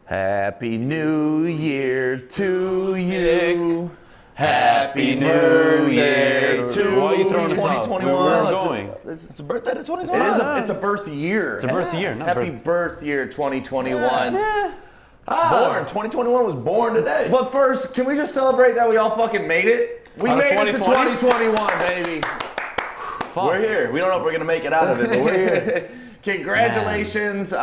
Happy New Year to you. Happy New Year to you. Why are you throwing us off? 2021. Where are we going? It's a birthday to 2021. It's a birth year. It's a birth year, not Happy birth. birth year 2021. Born. 2021 was born today. But first, can we just celebrate that we all fucking made it? We Out of made it to 2020? 2021, baby. Fuck. We're here. We don't know if we're going to make it out of it, but we're here. Congratulations.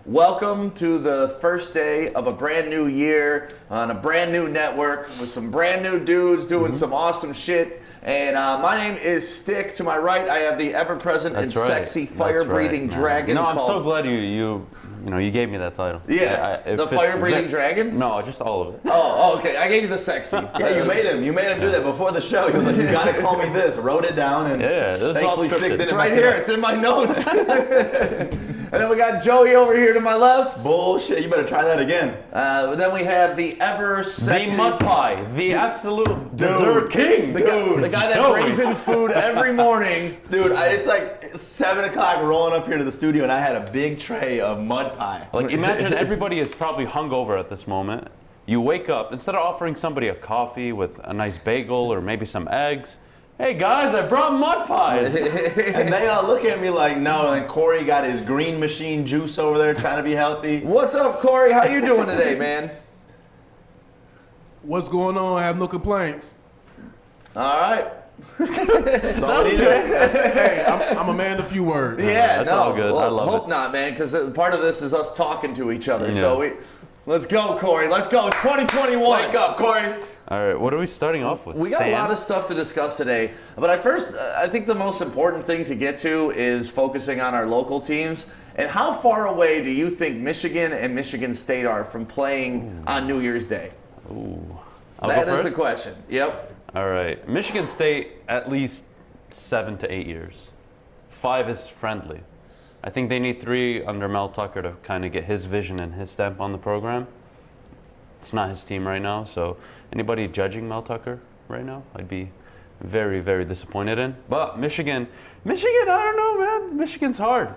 Welcome to the first day of a brand new year on a brand new network with some brand new dudes doing some awesome shit. And my name is Stick. To my right, I have the ever-present and sexy fire-breathing dragon. No, I'm called... so glad you gave me that title. Yeah, the fire-breathing dragon? No, just all of it. Oh, okay. I gave you the sexy. Yeah, you made him do that before the show. He was like, you got to call me this. Wrote it down. And Yeah, this is all thankfully Stick scripted. did It's it right myself. here. It's in my notes. And then we got Joey over here to my left. Bullshit. You better try that again. Then we have the ever-sexy... The mud pie, the absolute dessert king. The guy that Joey. brings in food every morning. Dude, it's like 7 o'clock rolling up here to the studio, and I had a big tray of mud pie. Like, imagine everybody is probably hungover at this moment. You wake up, instead of offering somebody a coffee with a nice bagel or maybe some eggs, hey guys, I brought mud pies. And they all look at me like, no. And Corey got his green machine juice over there trying to be healthy. What's up, Corey? How you doing today, man? What's going on? I have no complaints. All right. That's all he did. Hey, I'm a man of few words. Yeah, That's no. all good. Well, I love hope it. not, man, because part of this is us talking to each other. Yeah. So let's go, Corey. Let's go. It's 2021. Wake up, Corey. All right, what are we starting off with? We got a Sand? lot of stuff to discuss today, but I think the most important thing to get to is focusing on our local teams. And how far away do you think Michigan and Michigan State are from playing on New Year's Day? I'll That go is the first? question. Yep. All right, Michigan State at least 7 to 8 years. 5 is friendly. I think they need 3 under Mel Tucker to kind of get his vision and his stamp on the program. It's not his team right now, so anybody judging Mel Tucker right now, I'd be very, very disappointed in. But Michigan, I don't know, man. Michigan's hard.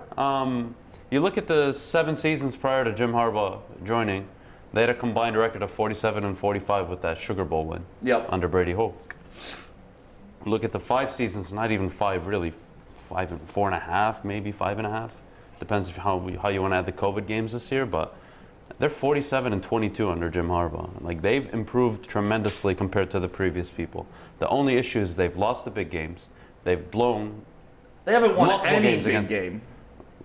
You look at the 7 seasons prior to Jim Harbaugh joining, they had a combined record of 47 and 45 with that Sugar Bowl win under Brady Hoke. Look at the 5 seasons, not even 5 really, 4.5, maybe 5.5. Depends how you want to add the COVID games this year, but they're 47 and 22 under Jim Harbaugh. Like, they've improved tremendously compared to the previous people. The only issue is they've lost the big games. They've blown. They haven't won Multiple any games big against- game.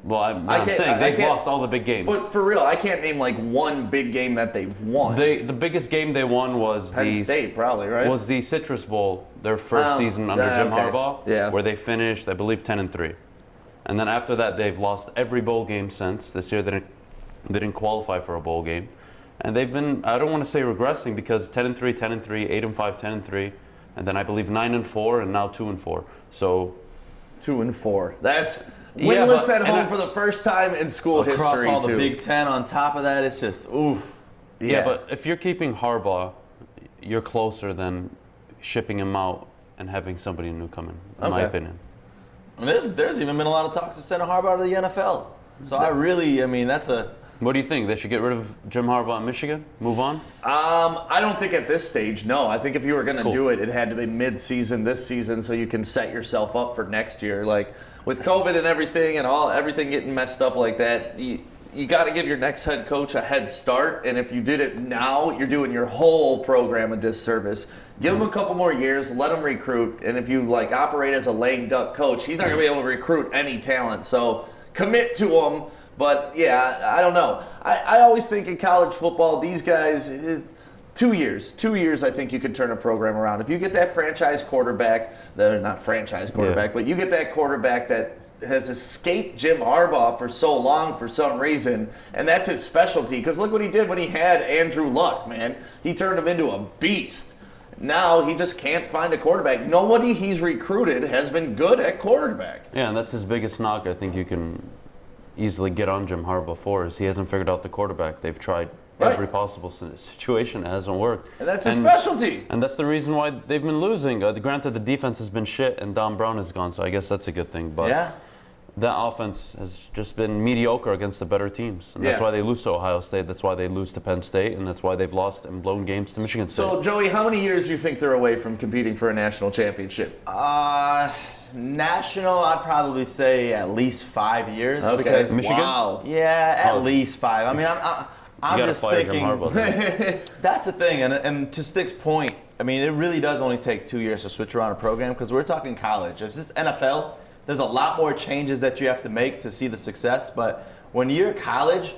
Well, I'm can't- saying I they've can't- lost all the big games. But for real, I can't name like one big game that they've won. The biggest game they won was Penn State, probably, right? was the Citrus Bowl, their first season under Jim okay. Harbaugh, Yeah. where they finished, I believe, 10-3. And then after that, they've lost every bowl game since. This year, they didn't qualify for a bowl game. And they've been, I don't want to say regressing, because 10-3, 10-3, 8-5, 10-3, and then I believe 9-4, and now 2-4. So 2-4. That's Yeah, winless but- at home and for the first time in school Across history, all the too. Big Ten on top of that, it's just, oof. yeah, but if you're keeping Harbaugh, you're closer than shipping him out and having somebody new come in my Okay. opinion. I mean, there's even been a lot of talks to send Harbaugh to the NFL. So that's a... What do you think? They should get rid of Jim Harbaugh in Michigan? Move on? I don't think at this stage, no. I think if you were going to Cool. do it, it had to be mid-season this season so you can set yourself up for next year. Like, with COVID and everything and everything getting messed up like that, you got to give your next head coach a head start. And if you did it now, you're doing your whole program a disservice. Give him a couple more years, let him recruit. And if you, like, operate as a lame duck coach, he's not going to be able to recruit any talent. So commit to him. But, yeah, I don't know. I always think in college football, these guys, 2 years. 2 years, I think you could turn a program around. If you get that franchise quarterback, not franchise quarterback, but you get that quarterback that has escaped Jim Harbaugh for so long for some reason, and that's his specialty. Because look what he did when he had Andrew Luck, man. He turned him into a beast. Now he just can't find a quarterback. Nobody he's recruited has been good at quarterback. Yeah, and that's his biggest knock. I think you can easily get on Jim Harbaugh for is he hasn't figured out the quarterback. They've tried every possible situation. It hasn't worked. And that's his specialty. And that's the reason why they've been losing. Granted, the defense has been shit and Don Brown is gone, so I guess that's a good thing. But Yeah. that offense has just been mediocre against the better teams. And that's Yeah. why they lose to Ohio State. That's why they lose to Penn State. And that's why they've lost and blown games to Michigan State. So, Joey, how many years do you think they're away from competing for a national championship? National, I'd probably say at least 5 years. Okay. Because, Michigan? Wow. yeah, at least 5. I mean, I'm you gotta just fire thinking. Jim Harbaugh then. That's the thing, and to Stick's point, I mean, it really does only take 2 years to switch around a program because we're talking college. If this NFL, there's a lot more changes that you have to make to see the success. But when you're college,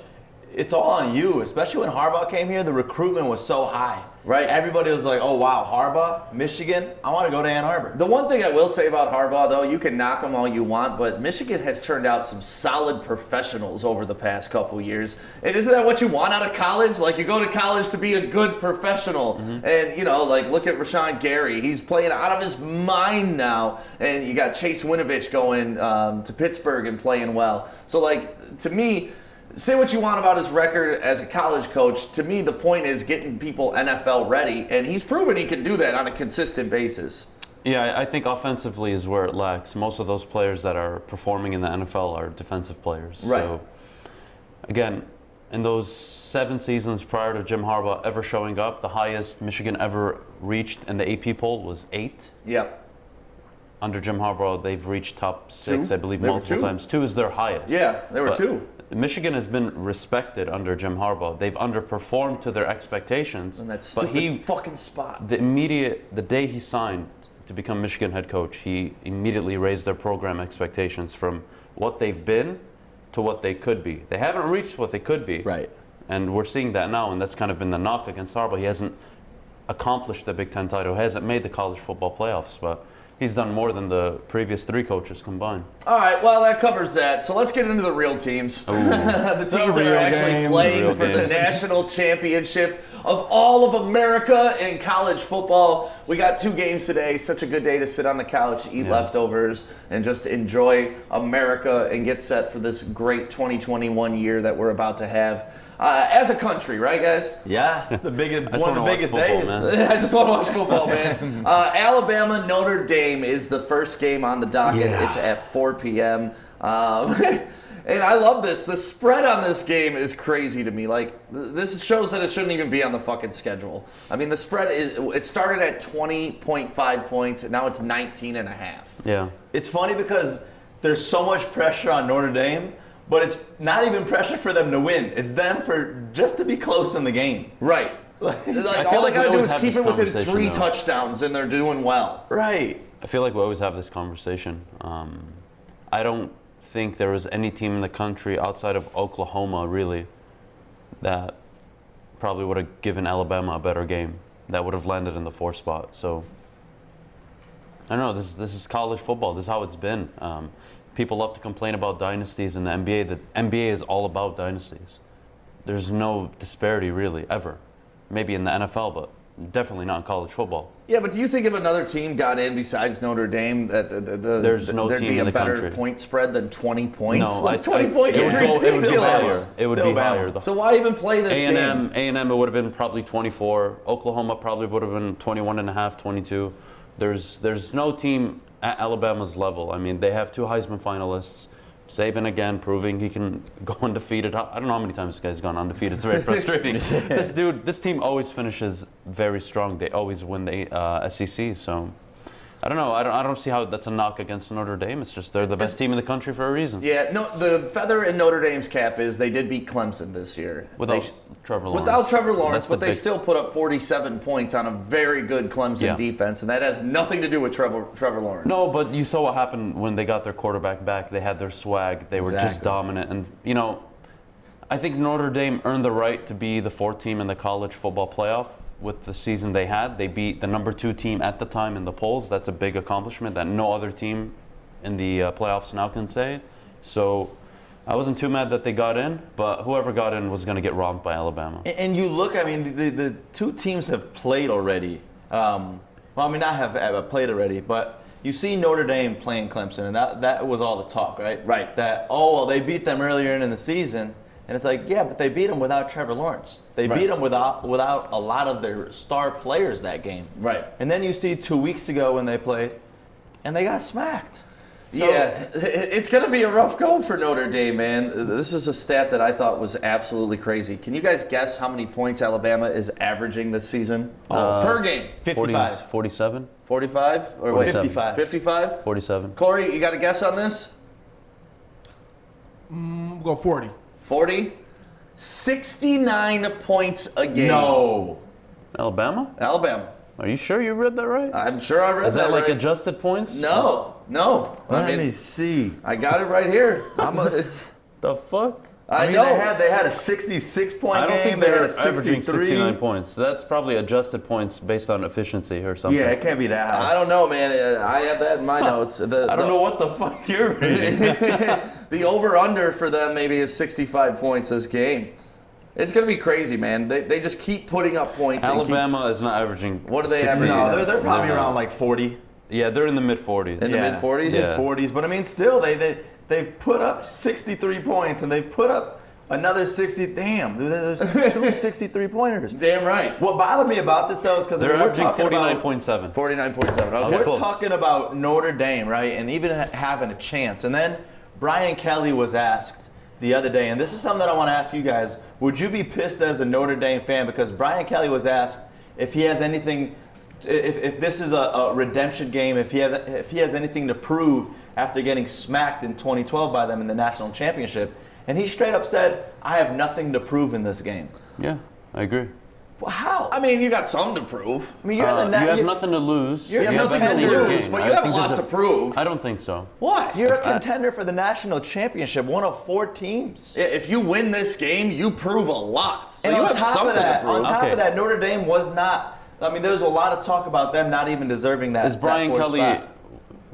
it's all on you. Especially when Harbaugh came here, the recruitment was so high. Right. Everybody was like, "Oh wow, Harbaugh, Michigan. I want to go to Ann Arbor." The one thing I will say about Harbaugh, though, you can knock him all you want, but Michigan has turned out some solid professionals over the past couple years. And isn't that what you want out of college? Like, you go to college to be a good professional. And, you know, like, look at Rashawn Gary. He's playing out of his mind now. And you got Chase Winovich going to Pittsburgh and playing well. So, like, to me, say what you want about his record as a college coach. To me, the point is getting people NFL ready, and he's proven he can do that on a consistent basis. Yeah, I think offensively is where it lacks. Most of those players that are performing in the NFL are defensive players. Right. So, again, in those 7 seasons prior to Jim Harbaugh ever showing up, the highest Michigan ever reached in the AP poll was 8. Yep. Under Jim Harbaugh, they've reached top 6, Two? I believe, They were multiple 2? times. 2 is their highest. Yeah, there were But 2. Michigan has been respected under Jim Harbaugh. They've underperformed to their expectations. In that but stupid fucking spot. the day he signed to become Michigan head coach, he immediately raised their program expectations from what they've been to what they could be. They haven't reached what they could be. Right. And we're seeing that now, and that's kind of been the knock against Harbaugh. He hasn't accomplished the Big Ten title, hasn't made the college football playoffs, but he's done more than the previous 3 coaches combined. All right, well, that covers that. So let's get into the real teams. The teams that are real actually games. playing Real for the games. national championship of all of America in college football. We got 2 games today. Such a good day to sit on the couch, eat leftovers, and just enjoy America and get set for this great 2021 year that we're about to have. As a country, right, guys? Yeah, it's the biggest, I just one of the wanna watch biggest football, days. man. I just want to watch football, man. Alabama, Notre Dame is the first game on the docket. Yeah. It's at 4 p.m. And I love this. The spread on this game is crazy to me. Like, this shows that it shouldn't even be on the fucking schedule. I mean, the spread it started at 20.5 points, and now it's 19.5. Yeah. It's funny because there's so much pressure on Notre Dame, but it's not even pressure for them to win. It's them for just to be close in the game. Right. Like, Like, feel all like they got we to do always is have keep this it within conversation, 3 though. touchdowns, and they're doing well. right. I feel like we always have this conversation. I don't think there was any team in the country outside of Oklahoma, really, that probably would have given Alabama a better game, that would have landed in the 4 spot. So, I don't know, this is college football. This is how it's been. People love to complain about dynasties in the NBA. The NBA is all about dynasties. There's no disparity, really, ever. Maybe in the NFL, but definitely not in college football. Yeah, but do you think if another team got in besides Notre Dame, that There's no there'd team be in a the better country. point spread than 20 points? No, Like 20 points it is would go ridiculous. higher. It would Still be Bama. higher. So why even play this game? A&M, it would have been probably 24. Oklahoma probably would have been 21 and a half, 22. There's no team at Alabama's level. I mean, they have 2 Heisman finalists. Saban again, proving he can go undefeated. I don't know how many times this guy's gone undefeated. It's very frustrating. This team always finishes very strong. They always win the SEC. So I don't know. I don't see how that's a knock against Notre Dame. It's just they're the best team in the country for a reason. Yeah, no. The feather in Notre Dame's cap is they did beat Clemson this year. Without Trevor Lawrence. Without Trevor Lawrence, That's the but they big- still put up 47 points on a very good Clemson Yeah. defense, and that has nothing to do with Trevor Lawrence. No, but you saw what happened when they got their quarterback back. They had their swag. They were just Exactly. dominant. And, you know, I think Notre Dame earned the right to be the 4th team in the college football playoff with the season they had. They beat the number 2 team at the time in the polls. That's a big accomplishment that no other team in the playoffs now can say. So I wasn't too mad that they got in, but whoever got in was going to get robbed by Alabama. And you look, I mean, the 2 teams have played already. Well, I mean, not have played already, but you see Notre Dame playing Clemson, and that was all the talk, right? Right. That, oh, well, they beat them earlier in the season. And it's like, yeah, but they beat them without Trevor Lawrence. They Right. beat them without a lot of their star players that game. Right. And then you see 2 weeks ago when they played, and they got smacked. Yeah, it's going to be a rough go for Notre Dame, man. This is a stat that I thought was absolutely crazy. Can you guys guess how many points Alabama is averaging this season per game? 55. 47? 45? Or wait, 55. 55? 47. Corey, you got a guess on this? We'll go 40. 40? 69 points a game. No. Alabama? Alabama. Are you sure you read that right? I'm sure I read Is that like right. adjusted points? No. Let me see. I got it right here. The fuck? I mean, know. they had a 66-point I don't game. think They had they're a 63. averaging 69 points. That's probably adjusted points based on efficiency or something. Yeah, it can't be that high. I don't know, man. I have that in my notes. I don't know what the fuck you're reading. The over-under for them maybe is 65 points this game. It's going to be crazy, man. They just keep putting up points. Alabama is not averaging. What are they 60. averaging? No, they're probably around like 40. Yeah, they're in the mid 40s. In the mid-40s? Yeah. Mid-40s. But I mean, still, they've put up 63 points, and they've put up another 60. Damn, dude, there's two 63-pointers. Damn right. What bothered me about this, though, is because They're we're averaging talking about 49.7. 49.7. Okay. We're close. talking about Notre Dame, right? And even having a chance. And then Brian Kelly was asked the other day, and this is something that I want to ask you guys. Would you be pissed as a Notre Dame fan? Because Brian Kelly was asked if he has anything, if this is a redemption game, if he has anything to prove after getting smacked in 2012 by them in the national championship. And he straight up said, I have nothing to prove in this game. Yeah, I agree. Well, how? I mean, you got something to prove. I mean, you're You have nothing to lose. You have nothing to everything in your lose, game. but I you have a think lot there's to prove. I don't think so. What? You're a contender for the national championship, one of 4 teams. If you win this game, you prove a lot. So And you on have top something of that, to prove. on top Okay. of that, Notre Dame was not. I mean, there was a lot of talk about them not even deserving that. Is Brian that 4th Kelly, spot.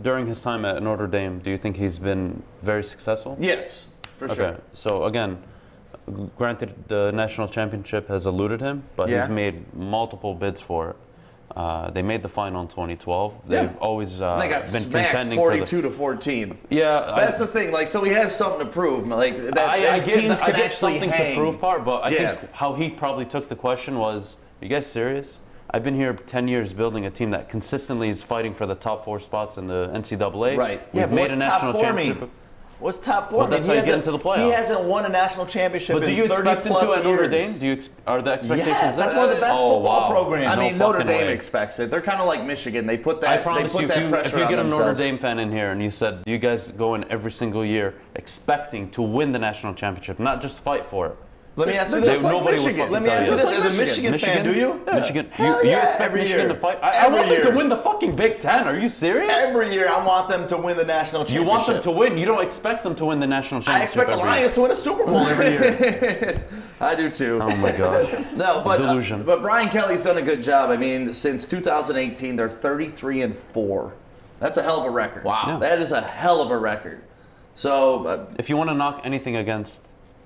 during his time at Notre Dame, do you think he's been very successful? Yes, for sure. Okay, so again, granted the national championship has eluded him, but Yeah. he's made multiple bids for it. They made the final in 2012. Yeah. They've always They got been smacked contending 42 to 14. for the. Yeah, That's the thing. Like, so he has something to prove. Like that, I his get, teams I can get actually something hang. to prove part, but I Yeah. think how he probably took the question was, "Are you guys serious? I've been here 10 years building a team that consistently is fighting for the top 4 spots in the NCAA. Right. Yeah, We've but made what's a top national 4 championship. mean? What's top 4? Well, that's how you get into the playoffs. He hasn't won a national championship But do in you 30 expect him plus to at Notre years. Dame? Do you are the expectations? Yes, that's there? one of the best Oh, football wow. programs. I No mean, Notre fucking Dame way. expects it. They're kind of like Michigan. They put I that. promise They put you, that if you pressure on get a Notre themselves. Dame fan in here and you said you guys go in every single year expecting to win the national championship, not just fight for it. Let me ask you They're this. just like Nobody would Michigan. fucking Let me tell ask you you. this. Just like As a Michigan fan, do you? Michigan, Hell you yeah, expect every Michigan year. to fight? I Every want them to year. win the fucking Big Ten. Are you serious? Every year, I want them to win the national You championship. want them to win. You don't expect them to win the national I championship. expect the every year. Lions to win a Super Bowl every year. I do too. Oh my gosh. No, but Delusion. but Brian Kelly's done a good job. I mean, since 2018, they're 33-4. That's a hell of a record. Wow. Yeah. That is a hell of a record. So If you want to knock anything against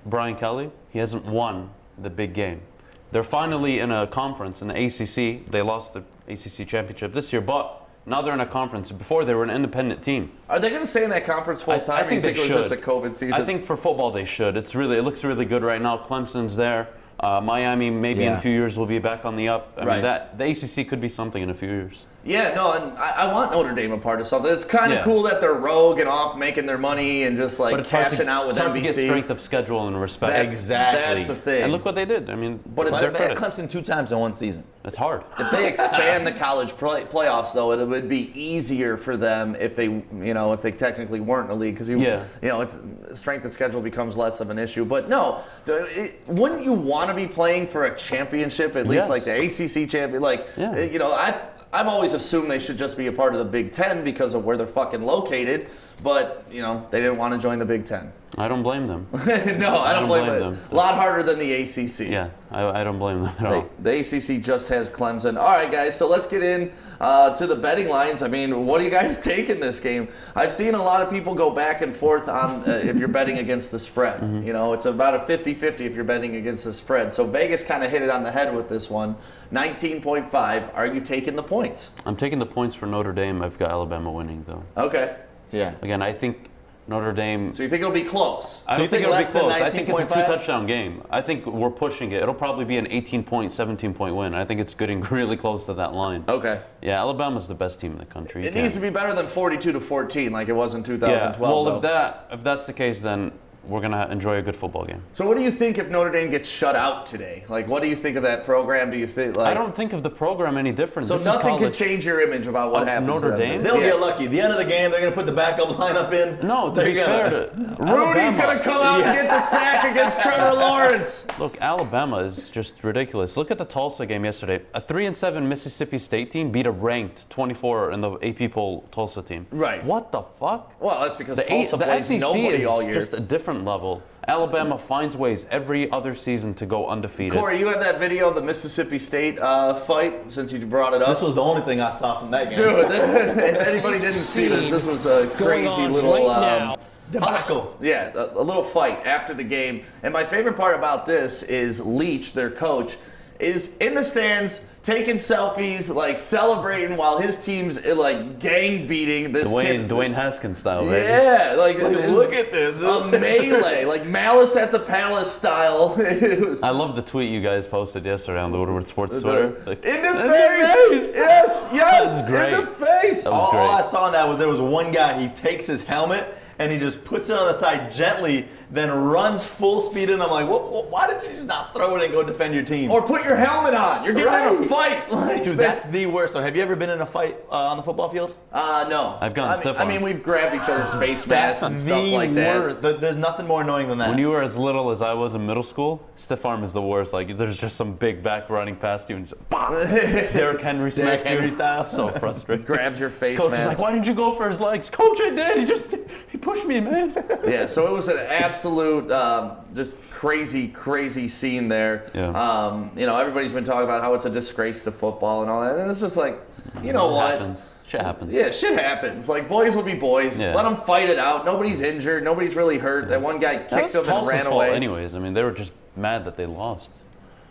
Brian Kelly, he hasn't won the big game. They're finally in a conference in the ACC. They lost the ACC championship this year, but now they're in a conference. Before they were an independent team. are they going to stay in that conference full time? I Or you think think they it was just a should. COVID season? I think for football they should. It looks really good right now. Clemson's there. Miami maybe in a Yeah. few years will be back on the up. I mean, Right. the ACC could be something in a few years. Yeah, no, and I want Notre Dame a part of something. It's kind of Yeah. cool that they're rogue and off making their money and just like But it's hard cashing out with it's hard to get NBC. strength of schedule and respect. Exactly. That's the thing. And look what they did. I mean, But if their They had credit. Clemson 2 times in one season. It's hard. If they expand the college playoffs, though, it would be easier for them if they, if they technically weren't in a league, because it's strength of schedule becomes less of an issue. But no, wouldn't you want to be playing for a championship, at least Yes. like the ACC champion? Like, Yeah. I've always assumed they should just be a part of the Big Ten because of where they're fucking located. But they didn't want to join the Big Ten. I don't blame them. No, I don't blame them. A lot harder than the ACC. Yeah, I don't blame them at all. The ACC just has Clemson. All right, guys, so let's get in to the betting lines. I mean, what do you guys take in this game? I've seen a lot of people go back and forth on if you're betting against the spread. Mm-hmm. It's about a 50-50 if you're betting against the spread. So Vegas kind of hit it on the head with this one. 19.5. Are you taking the points? I'm taking the points for Notre Dame. I've got Alabama winning, though. Okay. Yeah. Again, I think Notre Dame. So you think it'll be close? I So don't you think think it'll be less than close. I think it's a 19.5? 2-touchdown game. I think we're pushing it. It'll probably be an 18-point, 17-point win. I think it's getting really close to that line. Okay. Yeah, Alabama's the best team in the country. It needs to be better than 42-14 like it was in 2012. Yeah. Well, though. if that's the case, then we're gonna enjoy a good football game. So what do you think if Notre Dame gets shut out today? Like, what do you think of that program? Do you think like? I don't think of the program any different. So This is nothing can college. change your image about what Of happens. Notre to them. Dame? They'll Yeah. get lucky. The end of the game, they're going to put the backup lineup in. No, to They're be gonna- fair to Rudy's Alabama- gonna come out and get the sack against Trevor Lawrence. Look, Alabama is just ridiculous. Look at the Tulsa game yesterday. A 3-7 Mississippi State team beat a ranked 24 in the AP poll Tulsa team. Right. What the fuck? Well, that's because The Tulsa plays SEC nobody is all year. just a different level. Alabama finds ways every other season to go undefeated. Corey, you had that video of the Mississippi State fight since you brought it up. This was the only thing I saw from that game. Dude, if anybody didn't see this was a crazy little Debacle. yeah, a little fight after the game. And my favorite part about this is Leach, their coach, is in the stands taking selfies, like celebrating while his team's like gang beating this kid. Dwayne Haskins style, right? Yeah, like it was Look at this. a melee, like Malice at the Palace style. It was- I love the tweet you guys posted yesterday on the Woodward Sports Twitter. Like, in the face! Yes, yes! great. In the face! That was All I great. saw in that was there was one guy, he takes his helmet and he just puts it on the side gently, then runs full speed, and I'm like, why did you just not throw it and go defend your team? Or put your helmet on. You're getting in a fight. Like, Dude, that's the worst. So have you ever been in a fight on the football field? no. I've gotten stiff I on mean, it. we've grabbed each other's face masks and the stuff like that. worst. There's nothing more annoying than that. When you were as little as I was in middle school, stiff arm is the worst. Like, there's just some big back running past you and just Derrick Henry smacks Henry you. style. So frustrating. Grabs your face Coach is mask. like, why didn't you go for his legs? Coach, I did. He pushed me, man. Yeah, so it was an absolute, just crazy scene there. Yeah. Everybody's been talking about how it's a disgrace to football and all that, and it's just like, you know what? Happens. Shit happens. Yeah, shit happens. Like, boys will be boys. Yeah. Let them fight it out. Nobody's injured. Nobody's really hurt. That one guy That kicked was him and Tulsa's ran fault away. anyways. I mean, they were just mad that they lost.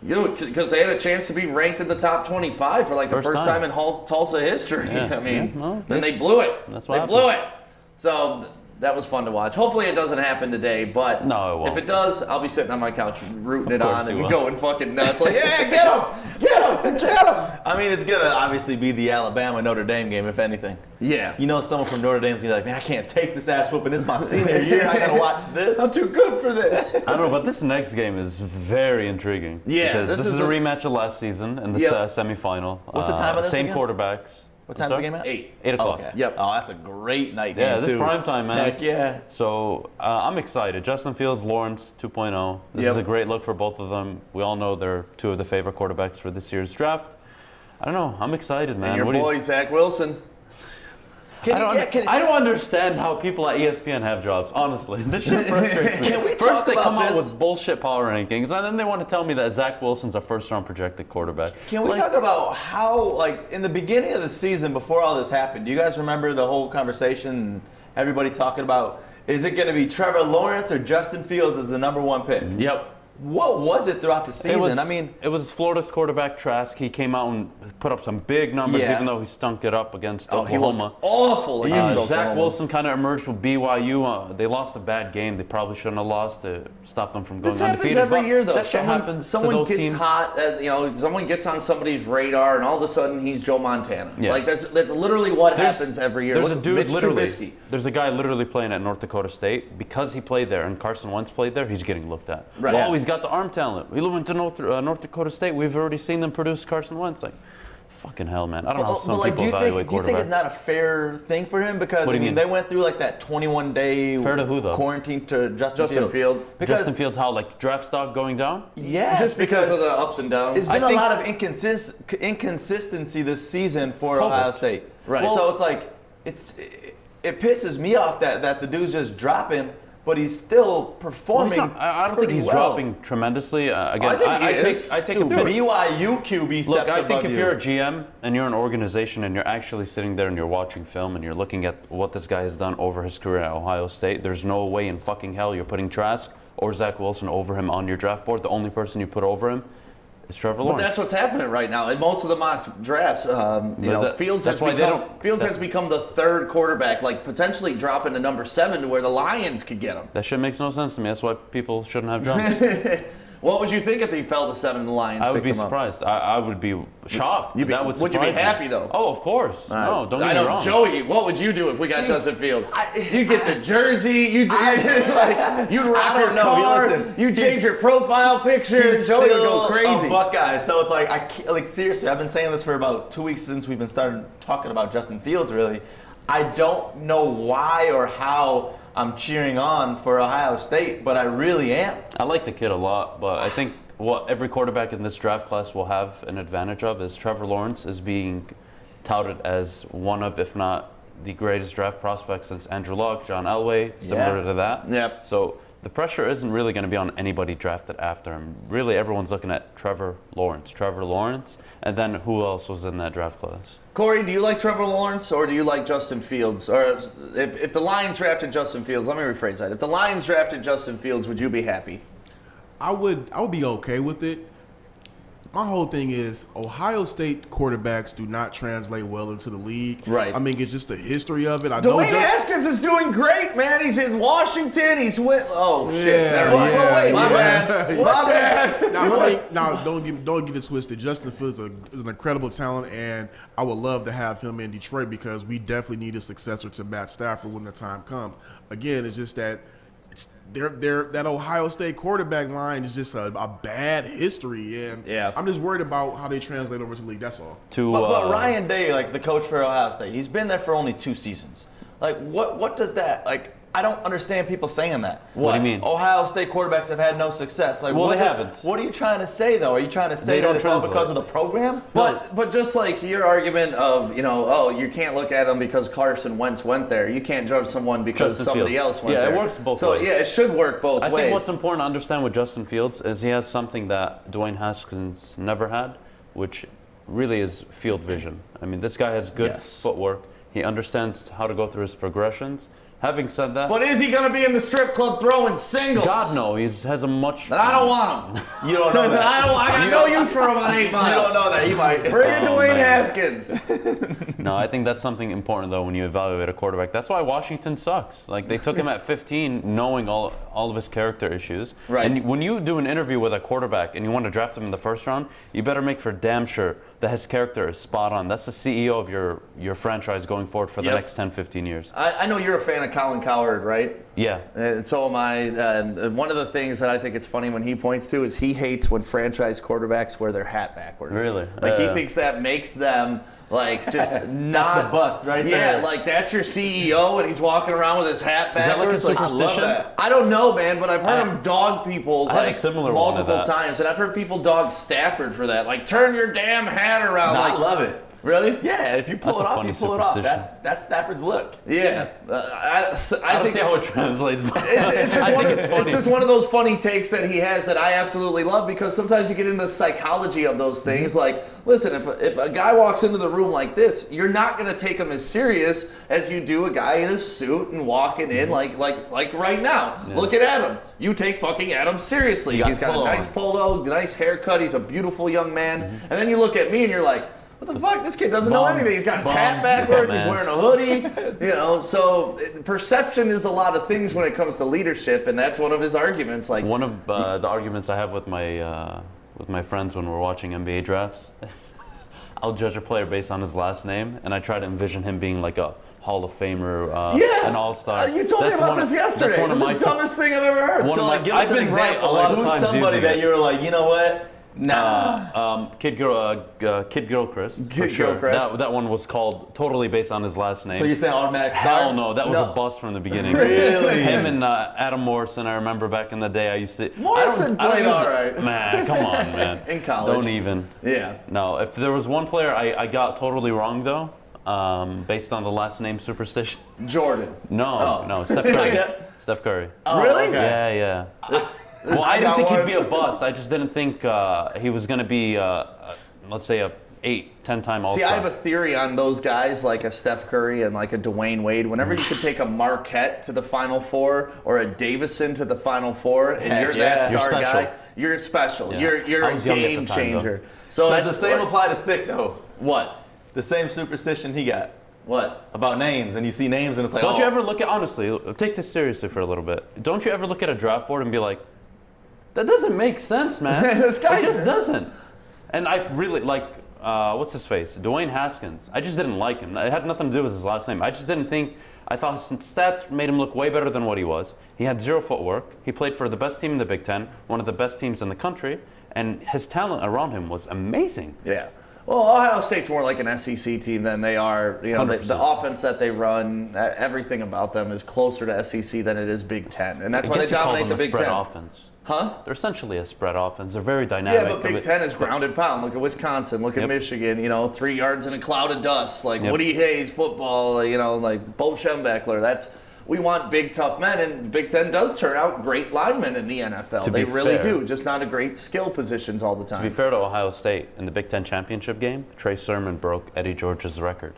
Because they had a chance to be ranked in the top 25 for like the First first time time. in Tulsa history. Yeah. I mean, Yeah, well, then they blew it. that's what They blew it. So that was fun to watch. Hopefully it doesn't happen today, but No, it won't. if it does, I'll be sitting on my couch rooting Of it course on you and will. going fucking nuts. Like, yeah, get him! Get him! Get him! I mean, it's gonna obviously be the Alabama Notre Dame game, if anything. Yeah. You know, someone from Notre Dame's gonna be like, man, I can't take this ass whooping. This is my senior year. I gotta watch this. I'm too good for this. I don't know, but this next game is very intriguing. Yeah, because this this is is a the- rematch of last season in the Yep. semifinal. What's the time of this Same again? quarterbacks. What time's the game at? 8. 8 Oh, o'clock. okay. Yep. Oh, that's a great night Yeah, game, this too. is prime time, man. Heck yeah. So I'm excited. Justin Fields, Lawrence 2.0. This Yep. is a great look for both of them. We all know they're two of the favorite quarterbacks for this year's draft. I don't know. I'm excited, man. And your What do you- boy, Zach Wilson. I don't understand how people at ESPN have jobs, honestly. This shit frustrates me. Can we First talk they about come out this? with bullshit power rankings, and then they want to tell me that Zach Wilson's a first-round projected quarterback. Can we Like, talk about how, like, in the beginning of the season, before all this happened, do you guys remember the whole conversation, everybody talking about, is it going to be Trevor Lawrence or Justin Fields as the number one pick? Yep. What was it throughout the season? It was Florida's quarterback Trask. He came out and put up some big numbers, Yeah. even though he stunk it up against Oh, he looked Oklahoma. awful against Zach Oklahoma. Wilson kind of emerged with BYU. They lost a bad game. They probably shouldn't have lost to stop them from going This happens undefeated. every but year, though. that shit happens to Someone those gets teams. hot. Someone gets on somebody's radar, and all of a sudden he's Joe Montana. Yeah. Like that's literally what happens every year. There's Look a at dude Mitch literally. Trubisky. There's a guy literally playing at North Dakota State because he played there and Carson Wentz played there. He's getting looked at. Right. Oh, Yeah. he's got the arm talent. We went to North Dakota State. We've already seen them produce Carson Wentz. Like, fucking hell, man. I don't know how some people do you evaluate think it's quarterbacks. not a fair thing for him? Because, What do you mean? they went through like that 21-day Fair to who, though? quarantine to Justin Fields. Because, Justin Fields, how, like, draft stock going down? yeah, Just because of the ups and downs. it's been I a think- lot of inconsistency this season for COVID. Ohio State. Right. So it's like, it pisses me off that the dude's just dropping, but he's still Well, performing. I don't think pretty he's well. dropping tremendously. Again, I think he is. I take Dude, a BYU QB steps Look, I think above if you. you're a GM and you're an organization and you're actually sitting there and you're watching film and you're looking at what this guy has done over his career at Ohio State, there's no way in fucking hell you're putting Trask or Zach Wilson over him on your draft board. The only person you put over him is Trevor But Lawrence. that's what's happening right now. In most of the mock drafts, Fields has become the third quarterback, like potentially dropping to number 7 to where the Lions could get him. That shit makes no sense to me. That's why people shouldn't have jumped. What would you think if he fell to 7 and the Lions I would picked be him up? surprised. I would be shocked. Would you be happy though? Oh, of course. No, don't get me wrong. Joey, what would you do if we got Justin Fields? You get the jersey. You rock your car. You change your profile picture. Joey would go crazy. A Buckeye. So it's like seriously, I've been saying this for about 2 weeks since we've been started talking about Justin Fields. Really, I don't know why or how I'm cheering on for Ohio State, but I really am. I like the kid a lot, but I think what every quarterback in this draft class will have an advantage of is Trevor Lawrence is being touted as one of, if not the greatest draft prospects since Andrew Luck, John Elway, similar to that. Yep. So the pressure isn't really going to be on anybody drafted after him. Really, everyone's looking at Trevor Lawrence, and then who else was in that draft class? Corey, do you like Trevor Lawrence or do you like Justin Fields? Or if the Lions drafted Justin Fields, let me rephrase that. If the Lions drafted Justin Fields, would you be happy? I would be okay with it. My whole thing is Ohio State quarterbacks do not translate well into the league. Right. I mean, it's just the history of it. Dwayne Haskins is doing great, man. He's in Washington. He's with. Oh shit! Never mind. Wait, my bad. Now, don't get it twisted. Justin Fields is an incredible talent, and I would love to have him in Detroit because we definitely need a successor to Matt Stafford when the time comes. Again, it's just that. That Ohio State quarterback line is just a bad history, and I'm just worried about how they translate over to the league. That's all. But Ryan Day, like the coach for Ohio State, he's been there for only 2 seasons. Like, what does that like? I don't understand people saying that. What do you mean? Ohio State quarterbacks have had no success. Like, they haven't. What are you trying to say, though? Are you trying to say that it's all because of the program? But just like your argument of, you can't look at them because Carson Wentz went there. You can't judge someone because somebody else went there. Yeah, it works both ways. So, yeah, it should work both ways. I think what's important to understand with Justin Fields is he has something that Dwayne Haskins never had, which really is field vision. I mean, this guy has good footwork. He understands how to go through his progressions. Having said that... But is he going to be in the strip club throwing singles? God, no. He has a much... Then I don't want him. You don't know that. I got no use for him on 8 Mile. You don't know that. He might. Bring in Dwayne Haskins. No, I think that's something important, though, when you evaluate a quarterback. That's why Washington sucks. Like, they took him at 15 knowing all of his character issues. Right. And when you do an interview with a quarterback and you want to draft him in the first round, you better make for damn sure that his character is spot on. That's the CEO of your franchise going forward for the next 10, 15 years. I know you're a fan of Colin Cowherd, right? Yeah. And so am I. One of the things that I think it's funny when he points to is he hates when franchise quarterbacks wear their hat backwards. Really? Like he thinks that makes them like just not That's the bust right there. Yeah, like that's your CEO and he's walking around with his hat backwards. Is that like a superstition? I love that. I don't know, man, but I've heard him dog people I had a like similar one of multiple that. times, and I've heard people dog Stafford for that. Like, turn your damn hat around. I love it. Really? Yeah, if you pull That's it a off, funny you pull it off. superstition. That's Stafford's look. Yeah. I I don't think see how it translates, but it's I think it's funny. it's just one of those funny takes that he has that I absolutely love because sometimes you get into the psychology of those things. Like, listen, if a guy walks into the room like this, you're not going to take him as serious as you do a guy in a suit and walking in like right now. Yeah. Look at Adam. You take fucking Adam seriously. He's got a nice polo, nice haircut. He's a beautiful young man. And then you look at me and you're like, what the fuck? This kid doesn't know anything. He's got his hat backwards. He's wearing a hoodie. So perception is a lot of things when it comes to leadership, and that's one of his arguments. Like one of the arguments I have with my friends when we're watching NBA drafts is I'll judge a player based on his last name, and I try to envision him being like a Hall of Famer, an All-Star. You told me about this yesterday. This is the dumbest thing I've ever heard. So, give us an example. Who's somebody that you're like, you know what? Nah. Kid Gilchrist. Kid Gilchrist. That one was called totally based on his last name. So you're saying automatic star? Hell no, that was a bust from the beginning. Really? Him and Adam Morrison, I remember back in the day I used to... Morrison played all right. Man, come on, man. In college. Don't even. Yeah. No, if there was one player I got totally wrong, though, based on the last name superstition. Jordan. No, Steph Curry. Steph Curry. Oh, really? Okay. Yeah. Well, I didn't think he'd be a bust. I just didn't think he was going to be, let's say, a 8-10-time All-Star. See, I have a theory on those guys, like a Steph Curry and like a Dwayne Wade. Whenever you could take a Marquette to the Final Four or a Davison to the Final Four, and you're that star guy, you're special. Yeah. You're I a was young at the game time, changer. So Does the same apply to Stick, though? What? The same superstition he got What? about names, and you see names, and it's like, Don't you ever look at, honestly, take this seriously for a little bit. Don't you ever look at a draft board and be like, that doesn't make sense, man. This guy it just doesn't. And I really, like, what's his face? Dwayne Haskins. I just didn't like him. It had nothing to do with his last name. I just didn't think, I thought his stats made him look way better than what he was. He had zero footwork. He played for the best team in the Big Ten, one of the best teams in the country, and his talent around him was amazing. Yeah. Well, Ohio State's more like an SEC team than they are. You know, the offense that they run, everything about them is closer to SEC than it is Big Ten, and that's why they dominate the Big Ten. Offense. Huh? They're essentially a spread offense. They're very dynamic. Yeah, but Big Ten is grounded pound. Look at Wisconsin. Look at Michigan. You know, 3 yards in a cloud of dust. Like Woody Hayes football. You know, like Bo Schembechler. We want big, tough men, and Big Ten does turn out great linemen in the NFL. They really do, just not a great skill positions all the time. To be fair to Ohio State, in the Big Ten championship game, Trey Sermon broke Eddie George's record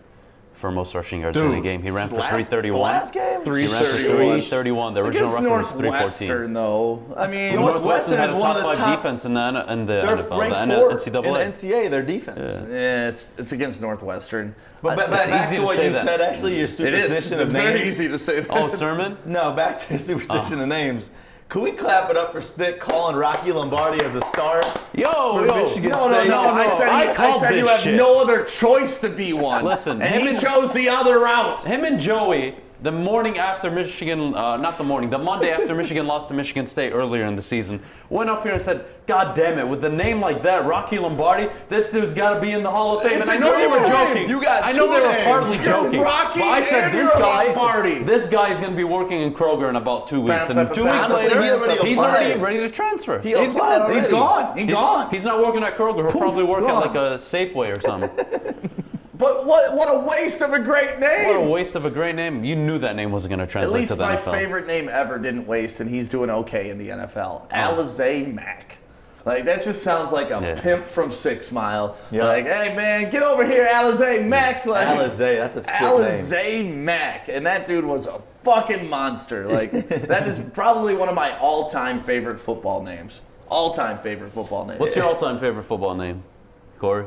for most rushing yards in a game. He ran for 331. The last game? He ran for 331. The original Against record was 314. Northwestern, though. I mean, Northwestern had is a one of top the 5 top defense in the They're NFL, ranked the 4th NCAA. in NCAA, their defense. yeah, it's against Northwestern. But It's back easy to to what say you that. said, actually, your It is. superstition It's of names. very easy to say that. Oh, Sermon? No, back to your superstition of names. Could we clap it up for Stick calling Rocky Lombardi as a star? Yo. Michigan No, State? I said, I you called have this shit. no other choice to be one. Listen, and him he and- chose the other route. Him and Joey, the morning after Michigan, the Monday after Michigan lost to Michigan State earlier in the season, went up here and said, God damn it, with a name like that, Rocky Lombardi, this dude's got to be in the Hall of Fame. It's And a I know they were good name. joking. You got I know two they were names. partly You're joking. Rocky but I said, and this you're guy, Lombardi. this guy is going to be working in Kroger in about 2 weeks. And 2 weeks honestly, later, he already he's applied. already ready to transfer. He He's applied gone. He's gone. He's gone. He's not working at Kroger. He'll probably work at gone. like a Safeway or something. But what a waste of a great name. What a waste of a great name. You knew that name wasn't going to At translate least to the my NFL. favorite name ever didn't waste, and he's doing okay in the NFL. Alizé Mack. Like, that just sounds like a pimp from 6 Mile. Yeah. Like, hey, man, get over here, Alizé Mack. Like, Alizé, that's a sick name. Alizé Mack. And that dude was a fucking monster. Like, that is probably one of my all-time favorite football names. All-time favorite football name. What's your all-time favorite football name, Corey?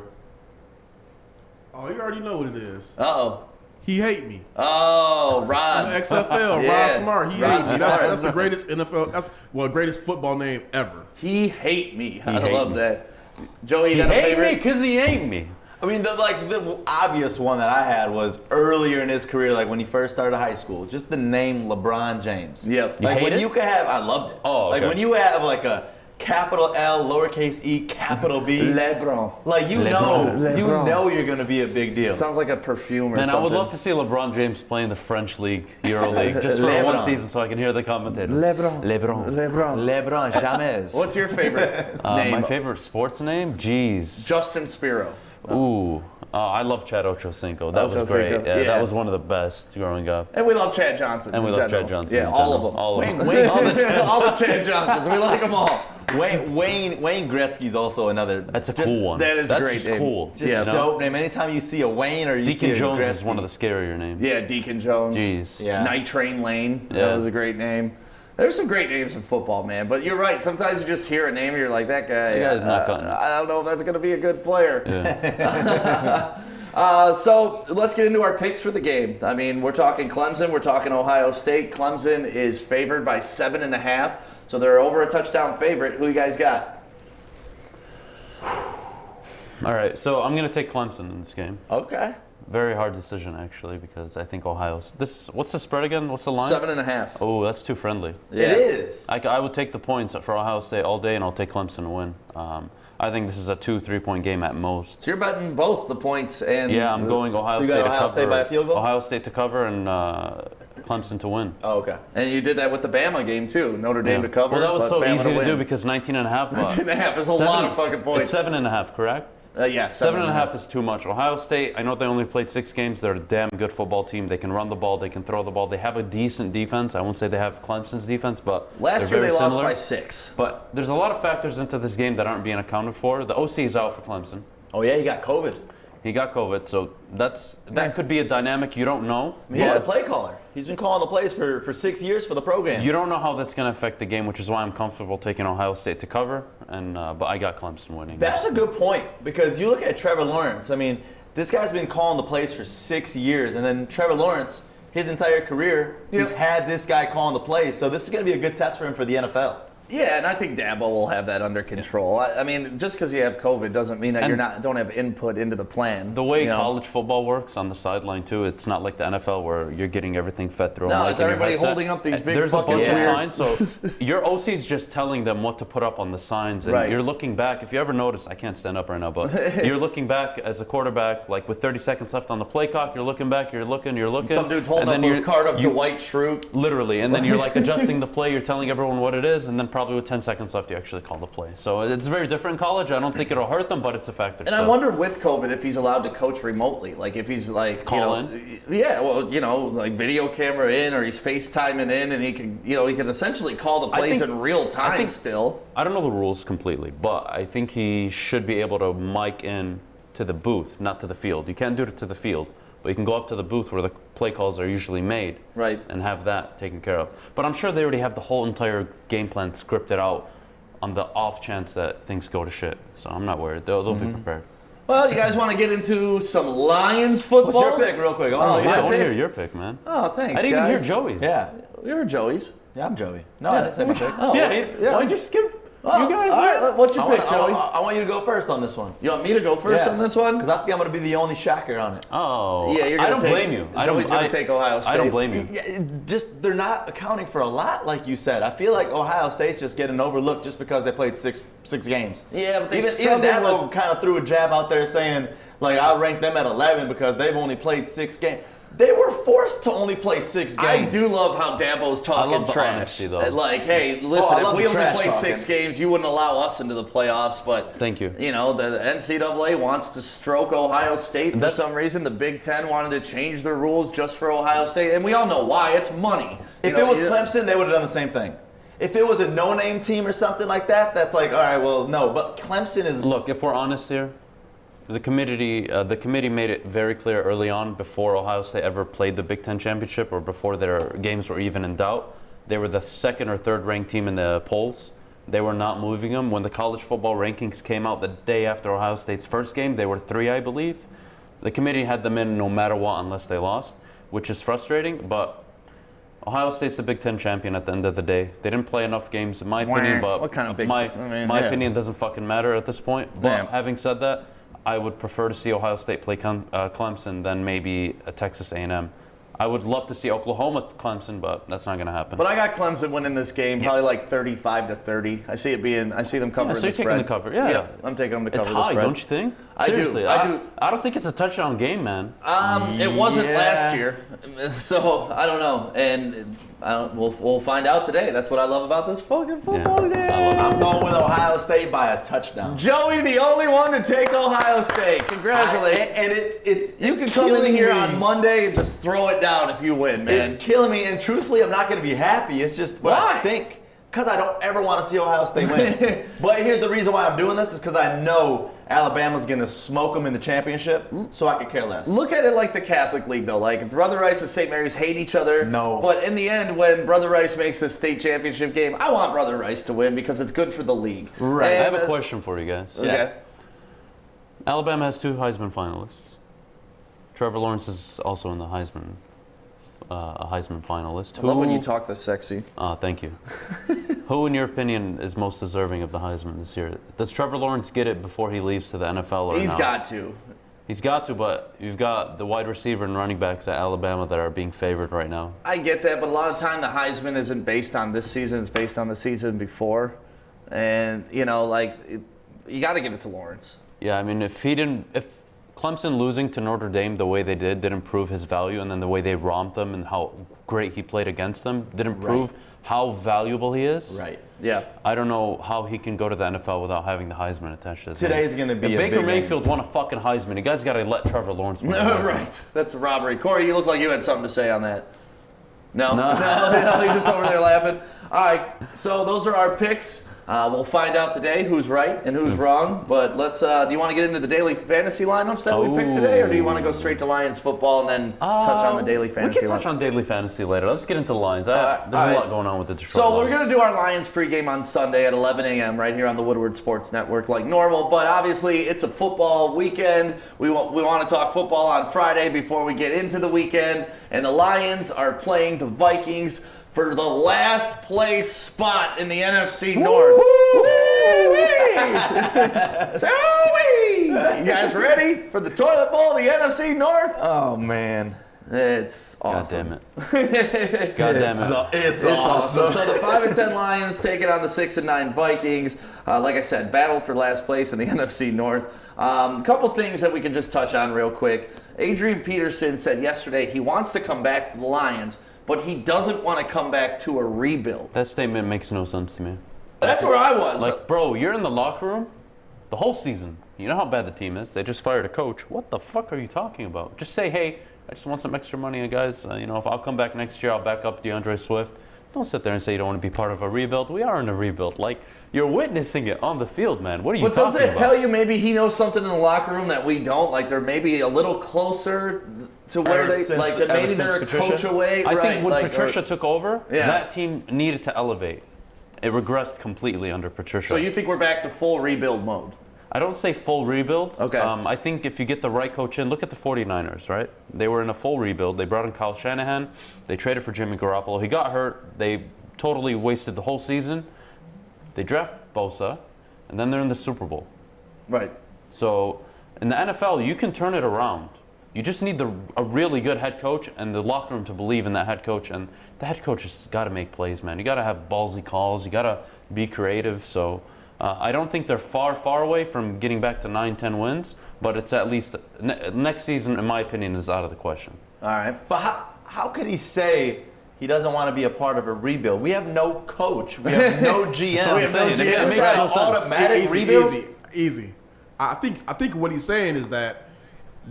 Oh, you already know what it is. Uh-oh. He hate me. Oh, Rod. I'm XFL, Yeah. Rod Smart. He Rod hates me. Smart. That's the greatest NFL. Greatest football name ever. He hate me. I hate love me. that. Joey, you He got a hate favorite? me because he ain't me. I mean, the obvious one that I had was earlier in his career, like when he first started high school, just the name LeBron James. Yep. You Like hate when it? you could have, I loved it. Oh, Like okay. when you have like a capital L, lowercase e, capital B. LeBron. Like you LeBron. know you're gonna be a big deal. Sounds like a perfume or Man, something. I would love to see LeBron James play in the French League, Euro League, just for one LeBron. season so I can hear the commentators. LeBron. LeBron. LeBron James. What's your favorite name? My favorite sports name? Jeez. Justin Spiro. Ooh. I love Chad Ochocinco. That was Ochocinco. great. Yeah, Yeah. that was one of the best growing up. And we love Chad Johnson. And we in love general. Chad Johnson. Yeah, in all general. of them. All of them. Wayne- All the Chad- all the Chad Johnsons. We like them all. Wayne Gretzky's also another. That's a just cool one. that is That's great just name. cool. Just Yeah, a dope name. Anytime you see a Wayne or you see Deacon a Jones Gretzky, is one of the scarier names. Yeah, Deacon Jones. Jeez. Yeah. Night Train Lane. Yeah. That was a great name. There's some great names in football, man. But you're right. Sometimes you just hear a name and you're like, that guy. That guy's not cutting it. I don't know if that's going to be a good player. Yeah. So let's get into our picks for the game. I mean, we're talking Clemson. We're talking Ohio State. Clemson is favored by 7.5. So they're over a touchdown favorite. Who you guys got? All right, so I'm going to take Clemson in this game. Okay. Very hard decision, actually, because I think Ohio's. What's the spread again? What's the line? 7.5. Oh, that's too friendly. Yeah. It is. I would take the points for Ohio State all day, and I'll take Clemson to win. I think this is a 2-3 point game at most. So you're betting both the points and Yeah, I'm going Ohio So you State got to Ohio cover. State by a field goal? Ohio State to cover and Clemson to win. Oh, okay. And you did that with the Bama game too. Notre Dame Yeah. to cover. Well, that was but so Bama easy to win. do because 19.5. 19.5 is a lot of fucking points. It's 7.5, correct? Yeah, 7.5 is too much. Ohio State, I know they only played 6 games. They're a damn good football team. They can run the ball. They can throw the ball. They have a decent defense. I won't say they have Clemson's defense, but Last they're year they very lost similar. by 6. But there's a lot of factors into this game that aren't being accounted for. The OC is out for Clemson. Oh yeah, he got COVID. He got COVID, so that could be a dynamic you don't know. He's the play caller. He's been calling the plays for 6 years for the program. You don't know how that's going to affect the game, which is why I'm comfortable taking Ohio State to cover. And but I got Clemson winning. That's a good point, because you look at Trevor Lawrence. I mean, this guy's been calling the plays for 6 years, and then Trevor Lawrence, his entire career, he's had this guy calling the plays. So this is going to be a good test for him for the NFL. Yeah, and I think Dabo will have that under control. I mean, just because you have COVID doesn't mean that don't have input into the plan. The way college football works on the sideline too, it's not like the NFL where you're getting everything fed through. No, it's everybody holding up these big There's fucking a bunch weird of signs, so your OC is just telling them what to put up on the signs, and you're looking back. If you ever notice, I can't stand up right now, but you're looking back as a quarterback, like with 30 seconds left on the play clock, you're looking back, you're looking. Some dude's holding up a card up to White Schrute. Literally, and then you're like adjusting the play, you're telling everyone what it is, and then probably with 10 seconds left, you actually call the play. So it's very different in college. I don't think it'll hurt them, but it's a factor. And I wonder with COVID if he's allowed to coach remotely. Like if he's like, in? Yeah, well, like video camera in, or he's FaceTiming in, and he can essentially call the plays in real time still. I don't know the rules completely, but I think he should be able to mic in to the booth, not to the field. You can't do it to the field, but you can go up to the booth where the play calls are usually made, and have that taken care of. But I'm sure they already have the whole entire game plan scripted out on the off chance that things go to shit. So I'm not worried. They'll be prepared. Well, you guys want to get into some Lions football? What's your pick, real quick? I want to hear your pick, man. Oh, thanks, I didn't even hear Joey's. Yeah. You heard Joey's. Yeah, I'm Joey. No, I didn't say my pick. Why'd you skip? You guys. All right, what's your pick, Joey? I want you to go first on this one. You want me to go first on this one? Because I think I'm going to be the only shocker on it. Oh. Yeah, you're I don't blame you. Joey's going to take Ohio State. I don't blame you. Yeah, they're not accounting for a lot, like you said. I feel like Ohio State's just getting overlooked just because they played six games. Yeah, but they even Dabo kind of threw a jab out there saying, like, I'll rank them at 11 because they've only played 6 games. They were forced to only play 6 games. I do love how Dabo's talking trash. Honesty, though. Like, hey, listen, if we only played 6 games, you wouldn't allow us into the playoffs. But thank you. You know, the NCAA wants to stroke Ohio State for some reason. The Big Ten wanted to change their rules just for Ohio State, and we all know why. It's money. If it was Clemson, they would have done the same thing. If it was a no-name team or something like that, that's like, all right, well, no. But Clemson is. Look, if we're honest here. The committee made it very clear early on, before Ohio State ever played the Big Ten championship or before their games were even in doubt. They were the 2nd or 3rd ranked team in the polls. They were not moving them. When the college football rankings came out the day after Ohio State's first game, they were 3, I believe. The committee had them in no matter what unless they lost, which is frustrating. But Ohio State's the Big Ten champion at the end of the day. They didn't play enough games, in my opinion. But what kind of Big Ten? My opinion doesn't fucking matter at this point. But having said that, I would prefer to see Ohio State play Clemson than maybe a Texas A&M. I would love to see Oklahoma Clemson, but that's not going to happen. But I got Clemson winning this game, probably like 35-30. I see them covering the spread. So you're taking the cover, yeah. I'm taking them to cover the high, spread. Don't you think? I do. I don't think it's a touchdown game, man. It wasn't last year, so I don't know. And we'll find out today. That's what I love about this fucking football game. I'm going with Ohio State by a touchdown. Joey, the only one to take Ohio State. Congratulations. And it's you can come in here on Monday and just throw it down if you win, man. It's killing me, and truthfully, I'm not going to be happy. It's just what I think, because I don't ever want to see Ohio State win. But here's the reason why I'm doing this is because I know Alabama's going to smoke them in the championship, so I could care less. Look at it like the Catholic League, though. Like, Brother Rice and St. Mary's hate each other. No. But in the end, when Brother Rice makes a state championship game, I want Brother Rice to win because it's good for the league. Right. I have a question for you guys. Okay. Yeah. Alabama has 2 Heisman finalists. Trevor Lawrence is also in the Heisman, a Heisman finalist. I love when you talk this sexy. Thank you. Who, in your opinion, is most deserving of the Heisman this year? Does Trevor Lawrence get it before he leaves to the NFL or He's not? got to. He's got to, but you've got the wide receiver and running backs at Alabama that are being favored right now. I get that, but a lot of time the Heisman isn't based on this season. It's based on the season before. And, you got to give it to Lawrence. Yeah, I mean, if Clemson losing to Notre Dame the way they didn't prove his value, and then the way they romped them and how great he played against them didn't prove how valuable he is. Right. Yeah. I don't know how he can go to the NFL without having the Heisman attached to his name. Today's going to be if a Baker big Mayfield won a fucking Heisman, you guys got to let Trevor Lawrence win. Right. That's a robbery. Corey, you look like you had something to say on that. No, he's just over there laughing. All right, so those are our picks We'll find out today who's right and who's wrong. But let's. Do you want to get into the daily fantasy lineups that we picked today, or do you want to go straight to Lions football and then touch on the daily fantasy? We can touch on daily fantasy later. Let's get into the Lions. There's a lot going on with the Detroit So Lions. we're going to do our Lions pregame on Sunday at 11 a.m. right here on the Woodward Sports Network like normal. But obviously, it's a football weekend. We want to talk football on Friday before we get into the weekend. And the Lions are playing the Vikings for the last place spot in the NFC North. So-wee! You guys ready for the toilet bowl of the NFC North? Oh, man. It's awesome. God damn it. God damn it. It's awesome. So the 5-10 Lions taking on the 6-9 Vikings. Like I said, battle for last place in the NFC North. A couple things that we can just touch on real quick. Adrian Peterson said yesterday he wants to come back to the Lions, but he doesn't want to come back to a rebuild. That statement makes no sense to me. That's where I was. Like, bro, you're in the locker room the whole season. You know how bad the team is. They just fired a coach. What the fuck are you talking about? Just say, hey, I just want some extra money, guys. If I'll come back next year, I'll back up DeAndre Swift. Don't sit there and say you don't want to be part of a rebuild. We are in a rebuild. Like, you're witnessing it on the field, man. What are you talking about? But doesn't it tell you maybe he knows something in the locker room that we don't? Like, they're maybe a little closer to where maybe they're a coach away. I right, think when Patricia took over, Yeah. that team needed to elevate. It regressed completely under Patricia. So you think we're back to full rebuild mode? I don't say full rebuild. Okay. I think if you get the right coach in, look at the 49ers, right? They were in a full rebuild. They brought in Kyle Shanahan. They traded for Jimmy Garoppolo. He got hurt. They totally wasted the whole season. They draft Bosa, and then they're in the Super Bowl. Right. So in the NFL, you can turn it around. You just need a really good head coach and the locker room to believe in that head coach. And the head coach has got to make plays, man. You got to have ballsy calls. You got to be creative. So I don't think they're far away from getting back to 9-10 wins, but it's at least next season, in my opinion, is out of the question. All right. But how could he say he doesn't want to be a part of a rebuild? We have no coach. We have no GM. So we have no GM. It makes Right. no sense. Automatic rebuild? Easy. I think what he's saying is that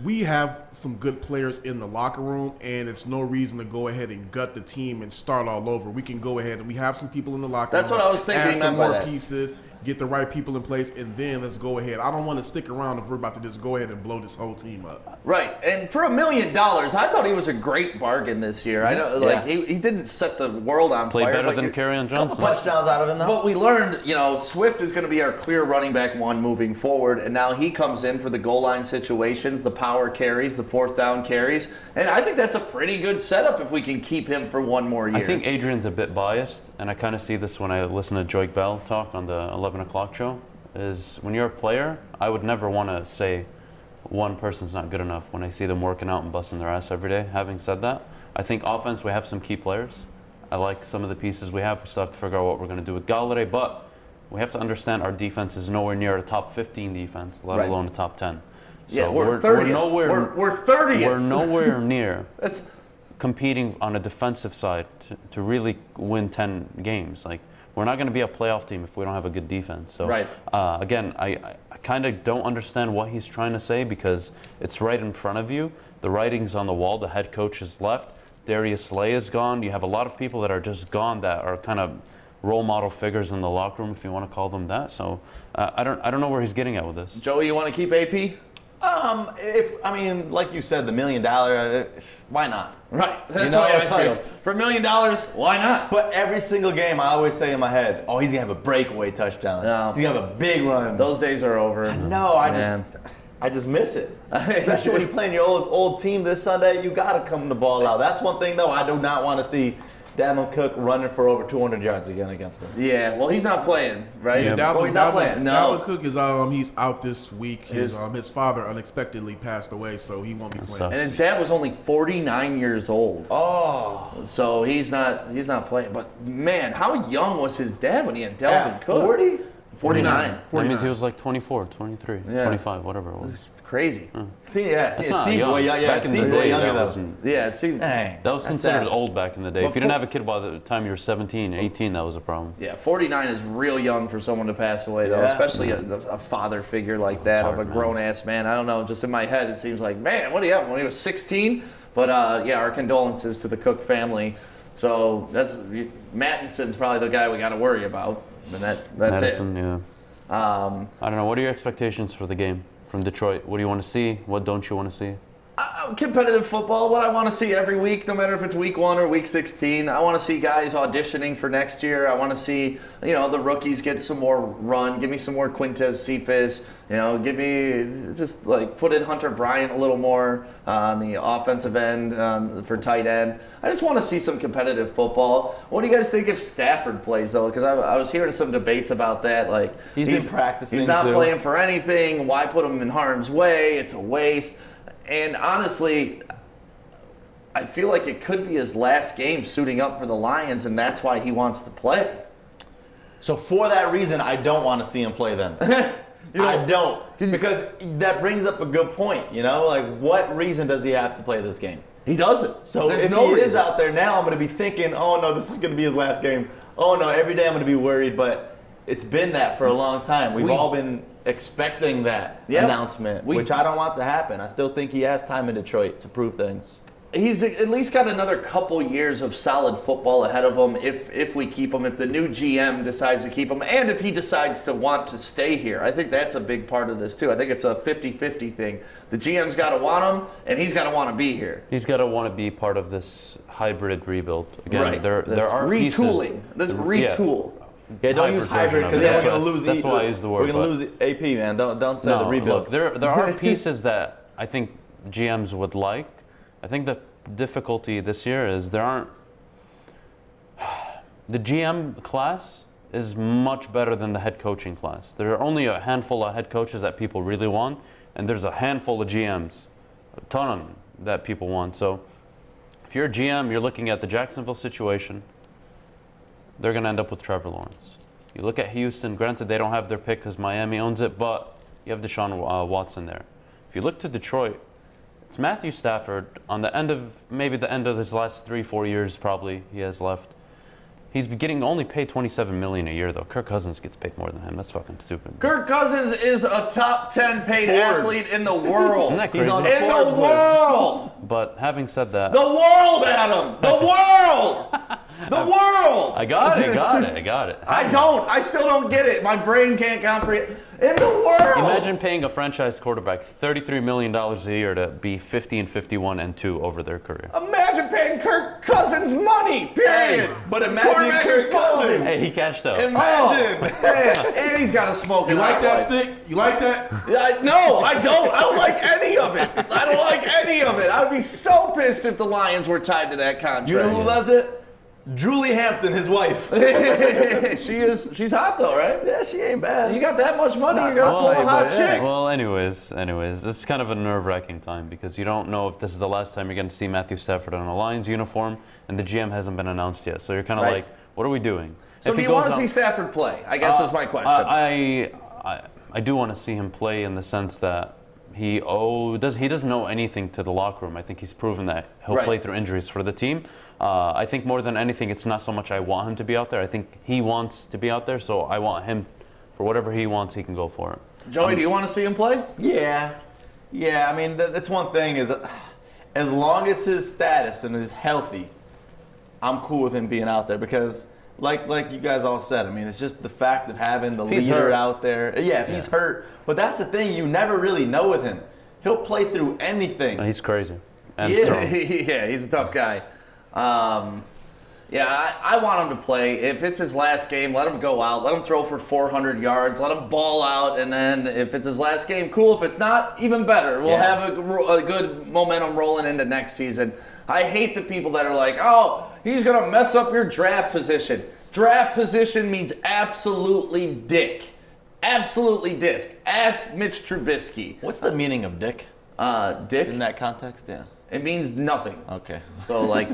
we have some good players in the locker room, and it's no reason to go ahead and gut the team and start all over. We can go ahead and we have some people in the locker room. That's what I was thinking Add he some meant by more that. pieces, get the right people in place, and then let's go ahead. I don't want to stick around if we're about to just go ahead and blow this whole team up. Right. And for $1 million, I thought he was a great bargain this year. I know, like he didn't set the world on Played fire. better but than you're- Kerryon Johnson. Touchdowns out of him, though. But we learned, Swift is going to be our clear running back one moving forward, and now he comes in for the goal line situations, the power carries, the fourth down carries, and I think that's a pretty good setup if we can keep him for one more year. I think Adrian's a bit biased, and I kind of see this when I listen to Joik Bell talk on the 11 o'clock show, is when you're a player, I would never want to say one person's not good enough when I see them working out and busting their ass every day. Having said that, I think offense, we have some key players. I like some of the pieces we have. We still have to figure out what we're going to do with Galladay, but we have to understand our defense is nowhere near a top 15 defense, let Right. alone a top 10. yeah, So we're 30th. We're 30th. We're nowhere near That's competing on a defensive side to really win 10 games. Like, we're not going to be a playoff team if we don't have a good defense. So, Right. Again, I kind of don't understand what he's trying to say because it's right in front of you. The writing's on the wall. The head coach is left. Darius Slay is gone. You have a lot of people that are just gone that are kind of role model figures in the locker room, if you want to call them that. So I don't know where he's getting at with this. Joey, you want to keep AP? Like you said, the $1 million, why not? Right. That's know, why it's I feel. like- For $1 million, why not? But every single game, I always say in my head, oh, he's going to have a breakaway touchdown. No. He's going to have a big run. Those days are over. No, I just miss it. Especially when you're playing your old team this Sunday, you got to come the ball out. That's one thing, though, I do not want to see Dalvin Cook running for over 200 yards again against us. Yeah, well, he's not playing, right? Yeah, he's not playing. No. Dalvin Cook is he's out this week. His father unexpectedly passed away, so he won't be playing. sucks. And his dad was only 49 years old. Oh. So he's not playing. But man, how young was his dad when he had Dalvin Cook? 40? 49. That means he was like 24, 23, Yeah. 25, whatever it was. Crazy. That's not young. boy, Back in the boy day, younger that though. wasn't. Yeah, see. Dang, That was that's considered sad. old back in the day. But If you didn't have a kid by the time you were 17, 18, that was a problem. Yeah, 49 is real young for someone to pass away, though, Yeah. especially a father figure like that hard, of a man. grown-ass man. I don't know, just in my head, it seems like, man, what do you have when he was 16? But, yeah, our condolences to the Cook family. So Mattinson's probably the guy we got to worry about. And that's Madison, it. yeah. I don't know. What are your expectations for the game from Detroit? What do you want to see? What don't you want to see? Competitive football, what I want to see every week, no matter if it's week 1 or week 16. I want to see guys auditioning for next year. I want to see, the rookies get some more run. Give me some more Quintez Cephas. Give me just put in Hunter Bryant a little more on the offensive end for tight end. I just want to see some competitive football. What do you guys think if Stafford plays, though? Because I was hearing some debates about that. He's been practicing. He's not too. playing for anything. Why put him in harm's way? It's a waste. And honestly, I feel like it could be his last game suiting up for the Lions, and that's why he wants to play. So for that reason, I don't want to see him play then. I don't. Because that brings up a good point, what reason does he have to play this game? He doesn't. So There's if no he reason. is out there now, I'm going to be thinking, oh no, this is going to be his last game. Oh no, every day I'm going to be worried, but it's been that for a long time. We've all been expecting that announcement, which I don't want to happen. I still think he has time in Detroit to prove things. He's at least got another couple years of solid football ahead of him if we keep him, if the new GM decides to keep him, and if he decides to want to stay here. I think that's a big part of this, too. I think it's a 50-50 thing. The GM's got to want him, and he's got to want to be here. He's got to want to be part of this hybrid rebuild. Again, Right. there are retooling. pieces. This retool. Yeah, don't use hybrid because then we're going to lose. That's why I use the word. We're going to lose AP, man. Don't say the rebuild. Look, there are pieces that I think GMs would like. I think the difficulty this year is there aren't. The GM class is much better than the head coaching class. There are only a handful of head coaches that people really want, and there's a handful of GMs, a ton of them that people want. So if you're a GM, you're looking at the Jacksonville situation. They're going to end up with Trevor Lawrence. You look at Houston, granted they don't have their pick because Miami owns it, but you have Deshaun Watson there. If you look to Detroit, it's Matthew Stafford on the end of his last 3-4 years probably he has left. He's getting only paid $27 million a year though. Kirk Cousins gets paid more than him. That's fucking stupid. Kirk Cousins is a top 10 paid athlete in the world. Isn't that crazy? He's on in the world. But having said that, The world, Adam. The world. The world. I got it. I still don't get it. My brain can't comprehend. In the world. Imagine paying a franchise quarterback $33 million a year to be 50-51-2 over their career. Imagine paying Kirk Cousins money, period. But imagine Kirk Cousins. Hey, he cashed out. Imagine. Man, and he's got a smoke. You like that, Stick? You like that? No, I don't. I don't like any of it. I don't like any of it. I would be so pissed if the Lions were tied to that contract. You know who loves it? Julie Hampton, his wife. She's hot though, right? Yeah, she ain't bad. You got that much money, you're gonna pull a hot chick. Well, anyways, it's kind of a nerve-wracking time because you don't know if this is the last time you're going to see Matthew Stafford in a Lions uniform, and the GM hasn't been announced yet. So you're kind of like, what are we doing? So do you want to see Stafford play? I guess is my question. I do want to see him play in the sense that he doesn't owe anything to the locker room. I think he's proven that he'll play through injuries for the team. I think more than anything, it's not so much I want him to be out there. I think he wants to be out there, so I want him, for whatever he wants, he can go for it. Joey, do you want to see him play? Yeah. I mean, that's one thing is, as long as his status and is healthy, I'm cool with him being out there because, like you guys all said, I mean, it's just the fact of having the leader out there. Yeah, if he's hurt. But that's the thing, you never really know with him. He'll play through anything. He's crazy. And yeah, he's a tough guy. I want him to play. If it's his last game, let him go out. Let him throw for 400 yards. Let him ball out. And then if it's his last game, cool. If it's not, even better. We'll have a good momentum rolling into next season. I hate the people that are like, oh, he's going to mess up your draft position. Draft position means absolutely dick. Absolutely dick. Ask Mitch Trubisky. What's the meaning of dick? Dick? In that context, yeah. It means nothing. Okay. So like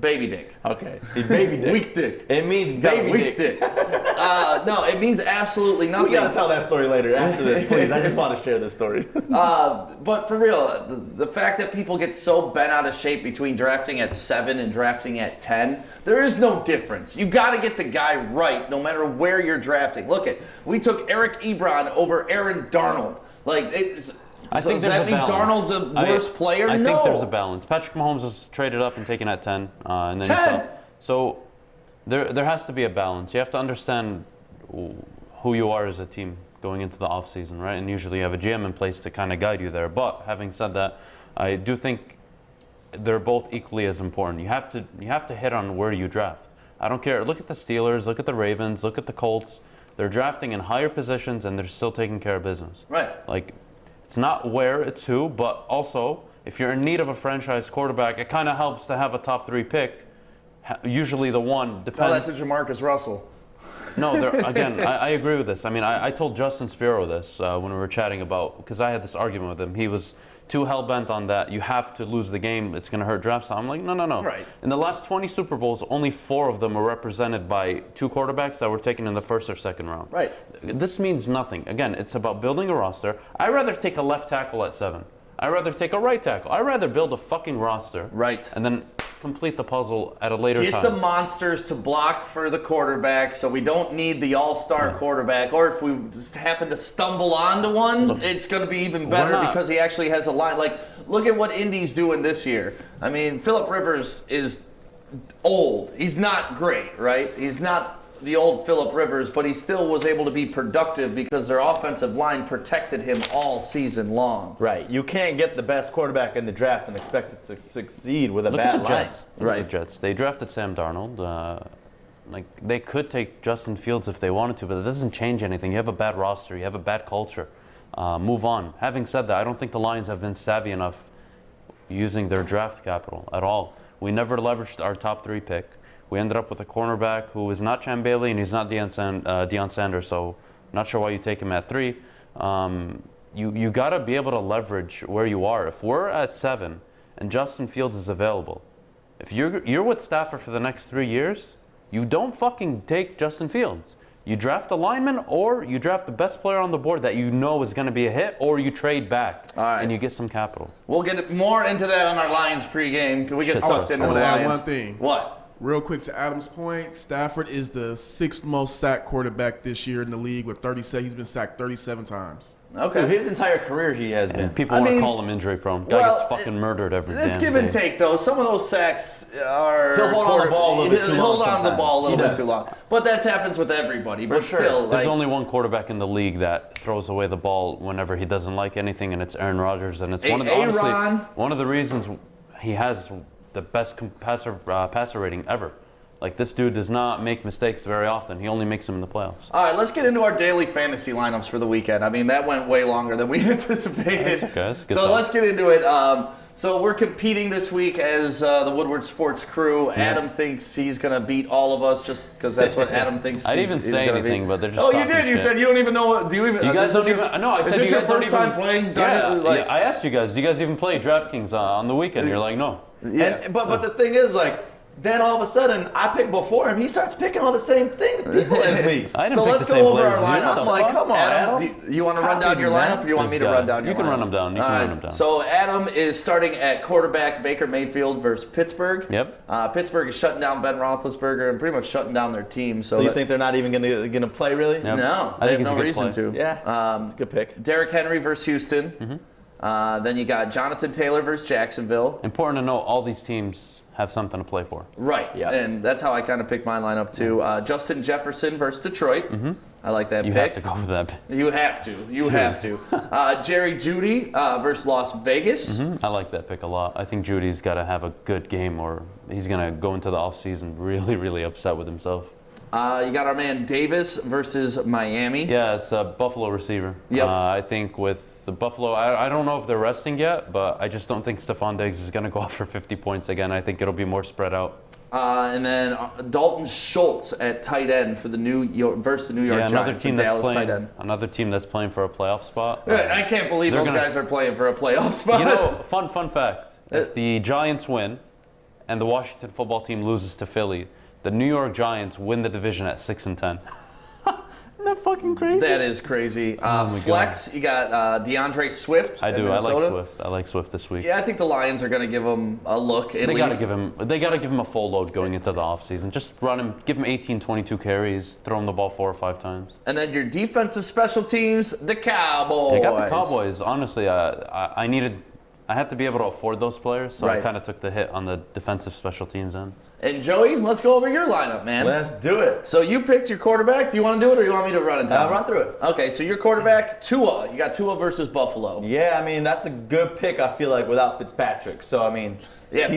baby dick. Okay. Baby dick. Weak dick. It means baby weak dick. No, it means absolutely nothing. We gotta tell that story later after this, please. I just want to share this story. But for real, the fact that people get so bent out of shape between drafting at 7 and drafting at 10, there is no difference. You got to get the guy right no matter where you're drafting. Look we took Eric Ebron over Aaron Darnold. I think does that mean Darnold's a worse player? I No. think there's a balance. Patrick Mahomes was traded up and taken at 10. And then 10? So there has to be a balance. You have to understand who you are as a team going into the offseason, right? And usually you have a GM in place to kind of guide you there. But having said that, I do think they're both equally as important. You have to hit on where you draft. I don't care. Look at the Steelers, look at the Ravens, look at the Colts. They're drafting in higher positions and they're still taking care of business. Right. Like, it's not where, it's who, but also if you're in need of a franchise quarterback, it kind of helps to have a top 3 pick. Usually the one depends. Tell that to Jamarcus Russell. No, again, I agree with this. I mean, I told Justin Spiro this when we were chatting about, because I had this argument with him. He was too hell-bent on that. You have to lose the game. It's going to hurt draft. So I'm like, no. Right. In the last 20 Super Bowls, only 4 of them were represented by 2 quarterbacks that were taken in the first or second round. Right. This means nothing. Again, it's about building a roster. I'd rather take a left tackle at 7. I'd rather take a right tackle. I'd rather build a fucking roster. Right. And then complete the puzzle at a later time. Get the monsters to block for the quarterback so we don't need the all-star quarterback. Or if we just happen to stumble onto one, it's going to be even better because he actually has a line. Like, look at what Indy's doing this year. I mean, Phillip Rivers is old. He's not great, right? He's not the old Phillip Rivers, but he still was able to be productive because their offensive line protected him all season long. Right. You can't get the best quarterback in the draft and expect it to succeed with a bad line. Jets. Look at the Jets. They drafted Sam Darnold. Like, they could take Justin Fields if they wanted to, but it doesn't change anything. You have a bad roster. You have a bad culture. Move on. Having said that, I don't think the Lions have been savvy enough using their draft capital at all. We never leveraged our top 3 pick. We ended up with a cornerback who is not Chan Bailey and he's not Deion Sanders, so not sure why you take him at 3. You got to be able to leverage where you are. If we're at 7 and Justin Fields is available, if you're with Stafford for the next 3 years, you don't fucking take Justin Fields. You draft a lineman or you draft the best player on the board that you know is going to be a hit, or you trade back and you get some capital. We'll get more into that on our Lions pregame. Can we get sucked into the Lions? One thing. What? Real quick to Adam's point, Stafford is the 6th most sacked quarterback this year in the league with 37. He's been sacked 37 times. Okay. Dude, his entire career he has been. People want to call him injury prone. Guy gets fucking murdered every day. It's give and take, though. Some of those sacks are... He'll hold on to the ball a little bit too long. Hold on to the ball a little bit too long. But that happens with everybody. But still, there's only one quarterback in the league that throws away the ball whenever he doesn't like anything, and it's Aaron Rodgers. And it's one of the reasons he has the best passer rating ever. Like, this dude does not make mistakes very often. He only makes them in the playoffs. All right, let's get into our daily fantasy lineups for the weekend. I mean, that went way longer than we anticipated. That's okay. Let's get into it. So we're competing this week as the Woodward Sports crew. Yeah. Adam thinks he's going to beat all of us just because that's what Adam thinks I didn't even say anything, but they're just you did. You said you don't even know what... Do you even... You guys don't even... No, I said is this you your guys first time playing? Yeah, I asked you guys, do you guys even play DraftKings on the weekend? You're like, no. Yeah. But the thing is, like... Then all of a sudden, I pick before him. He starts picking all the same people as me. So let's go over our lineups. Like, come on, Adam. Do you want to run down your lineup, or do you want me to run down your lineup? You can run them down. Run them down. So Adam is starting at quarterback, Baker Mayfield versus Pittsburgh. Yep. Pittsburgh is shutting down Ben Roethlisberger and pretty much shutting down their team. So you think they're not even gonna play, really? Yep. No, I they think have no reason to. Yeah, it's a good pick. Derrick Henry versus Houston. Then you got Jonathan Taylor versus Jacksonville. Important to note, all these teams have something to play for. Right, and that's how I kind of picked my lineup too. Justin Jefferson versus Detroit. I like that pick. You have to go with that pick. You have to. You have to. Jerry Jeudy versus Las Vegas. I like that pick a lot. I think Judy's got to have a good game or he's going to go into the offseason really, really upset with himself. You got our man Davis versus Miami. Yeah, it's a Buffalo receiver. Yep. I think with the Buffalo, I don't know if they're resting yet, but I just don't think Stephon Diggs is going to go off for 50 points again. I think it'll be more spread out. And then Dalton Schultz at tight end for the New York Giants. Another team that's playing for a playoff spot. I can't believe those guys are playing for a playoff spot. You know, fun fact. If the Giants win and the Washington football team loses to Philly, the New York Giants win the division at 6-10. Isn't that fucking crazy? That is crazy. Flex, you got DeAndre Swift. I do. I like Swift. I like Swift this week. Yeah, I think the Lions are going to give him a look at least. They got to give him a full load going into the offseason. Just run him, give him 18, 22 carries, throw him the ball 4 or 5 times. And then your defensive special teams, the Cowboys. They got the Cowboys. Honestly, I had to be able to afford those players, so I kind of took the hit on the defensive special teams end. And Joey, let's go over your lineup, man. Let's do it. So you picked your quarterback. Do you want to do it, or you want me to run it down? Run through it. Okay, so your quarterback, Tua. You got Tua versus Buffalo. Yeah, I mean, that's a good pick, I feel like, without Fitzpatrick. So, I mean, Yeah,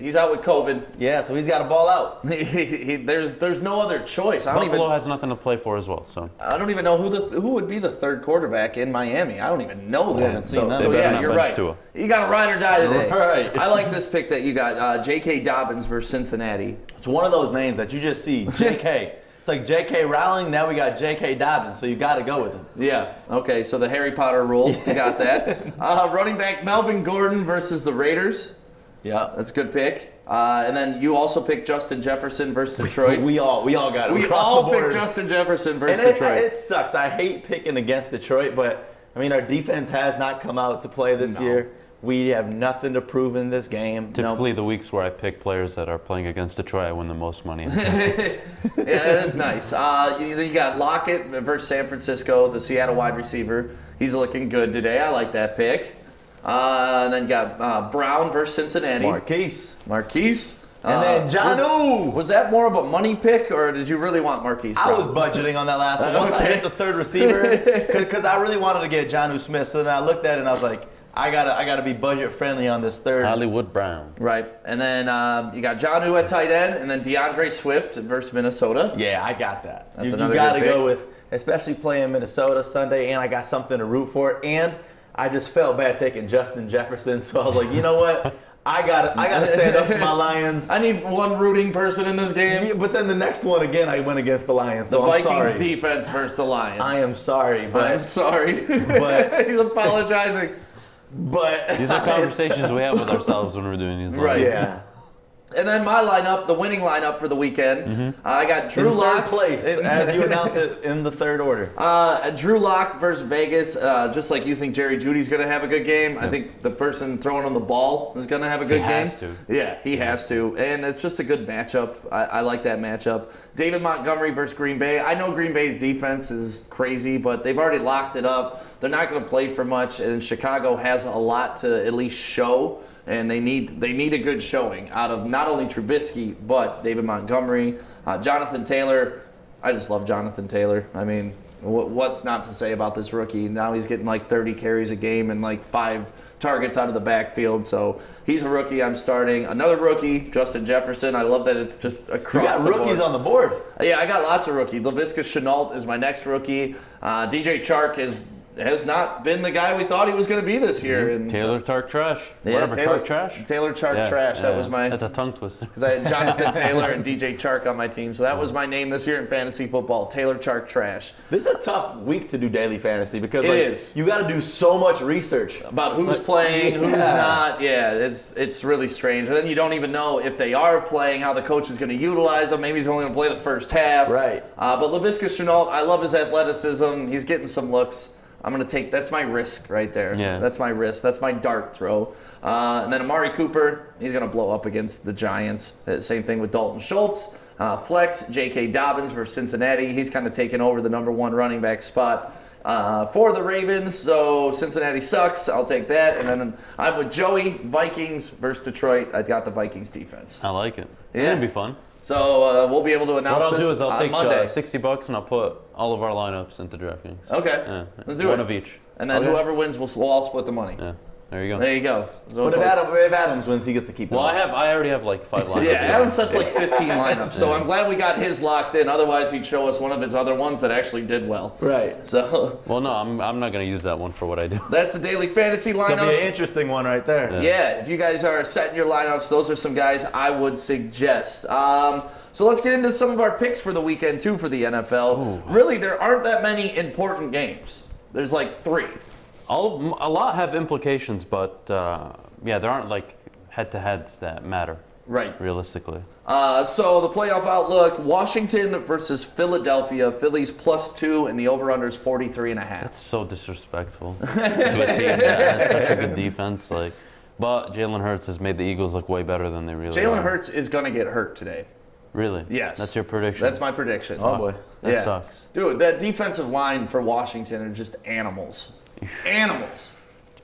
he's out with COVID. yeah, so he's got to ball out. There's no other choice. Buffalo has nothing to play for as well, so. I don't even know who would be the third quarterback in Miami. I don't even know that. haven't seen that. So They better yeah, not you're bench right. Tua. You got a ride or die today. Right. I like this pick that you got. J.K. Dobbins versus Cincinnati. It's one of those names that you just see, J.K. It's like J.K. Rowling, now we got J.K. Dobbins, so you got to go with him. Yeah. Okay. So the Harry Potter rule. You got that. Running back Melvin Gordon versus the Raiders. Yeah. That's a good pick. And then you also picked Justin Jefferson versus Detroit. We all got it. We across all the board. picked Justin Jefferson versus And Detroit. it sucks. I hate picking against Detroit, but I mean, our defense has not come out to play this year. We have nothing to prove in this game. Typically, the weeks where I pick players that are playing against Detroit, I win the most money. Yeah, that is nice. You got Lockett versus San Francisco, the Seattle wide receiver. He's looking good today. I like that pick. And then you got Brown versus Cincinnati. Marquise. And then Jonnu. Was that more of a money pick, or did you really want Marquise Brown? I was budgeting on that last one. Once I hit the third receiver, because I really wanted to get Jonnu Smith. So then I looked at it and I was like, I gotta be budget friendly on this third. Hollywood Brown. Right. And then you got Jonnu at tight end, and then DeAndre Swift versus Minnesota. Yeah, I got that. That's you another gotta good pick. go with, especially playing Minnesota Sunday, and I got something to root for. And I just felt bad taking Justin Jefferson, so I was like, you know what? I gotta stand up for my Lions. I need one rooting person in this game. Yeah, but then the next one again, I went against the Lions. So The I'm Vikings sorry. defense versus the Lions. I am sorry, I'm but sorry. But- He's apologizing. These are conversations we have with ourselves when we're doing these. Right. Yeah. And then my lineup, the winning lineup for the weekend, I got Drew In third Lock. place, as you announce it in the third order. Drew Lock versus Vegas. Just like you think Jerry Judy's going to have a good game, I think the person throwing on the ball is going to have a good game. He has to. Yeah, he has to. And it's just a good matchup. I like that matchup. David Montgomery versus Green Bay. I know Green Bay's defense is crazy, but they've already locked it up. They're not going to play for much, and Chicago has a lot to at least show. And they need a good showing out of not only Trubisky, but David Montgomery, Jonathan Taylor. I just love Jonathan Taylor. I mean, what's not to say about this rookie? Now he's getting like 30 carries a game and like 5 targets out of the backfield. So he's a rookie I'm starting. Another rookie, Justin Jefferson. I love that it's just across You got the rookies board. on the board. Yeah, I got lots of rookies. Laviska Shenault is my next rookie. DJ Chark has not been the guy we thought he was going to be this year. And Taylor Tark Trash. Yeah, Whatever, Taylor, Tark Trash? Taylor Chark Yeah, Trash. That yeah. was my. That's a tongue twister. Because I had Jonathan Taylor and DJ Chark on my team, so that was my name this year in fantasy football. Taylor Chark Trash. This is a tough week to do daily fantasy because It is. you got to do so much research. About who's playing, who's not. Yeah, it's really strange. And then you don't even know if they are playing, how the coach is going to utilize them. Maybe he's only going to play the first half. Right. But Laviska Shenault, I love his athleticism. He's getting some looks. I'm going to take, that's my risk right there. Yeah. That's my risk. That's my dart throw. And then Amari Cooper, he's going to blow up against the Giants. Same thing with Dalton Schultz. Flex, J.K. Dobbins for Cincinnati. He's kind of taken over the number 1 running back spot for the Ravens. So Cincinnati sucks. I'll take that. And then I'm with Joey, Vikings versus Detroit. I got the Vikings defense. I like it. Yeah. It'll be fun. So we'll be able to announce What I'll this do is I'll on take Monday. $60 and I'll put all of our lineups into DraftKings. Okay. Yeah. Let's do One it. of each. And then Okay. whoever wins, we'll all split the money. Yeah. There you go. There you go. So But it's like- if Adams wins, he gets to keep it. Well, on. I already have like 5 lineups. yeah, Adam sets like 15 lineups. So I'm glad we got his locked in. Otherwise, he'd show us one of his other ones that actually did well. Right. So Well, no, I'm not going to use that one for what I do. that's the daily fantasy It's gonna be an lineups. interesting one right there. Yeah, if you guys are setting your lineups, those are some guys I would suggest. So let's get into some of our picks for the weekend, too, for the NFL. Really, there aren't that many important games. There's like 3. A lot have implications, but yeah, there aren't like head-to-heads that matter Right. realistically. So the playoff outlook, Washington versus Philadelphia. Phillies +2, and the over-under is 43.5. That's so disrespectful to a team that has such a good defense. But Jalen Hurts has made the Eagles look way better than they really are. Jalen Hurts is going to get hurt today. Really? Yes. That's your prediction? That's my prediction. Oh boy. That sucks. Dude, that defensive line for Washington are just animals. Animals.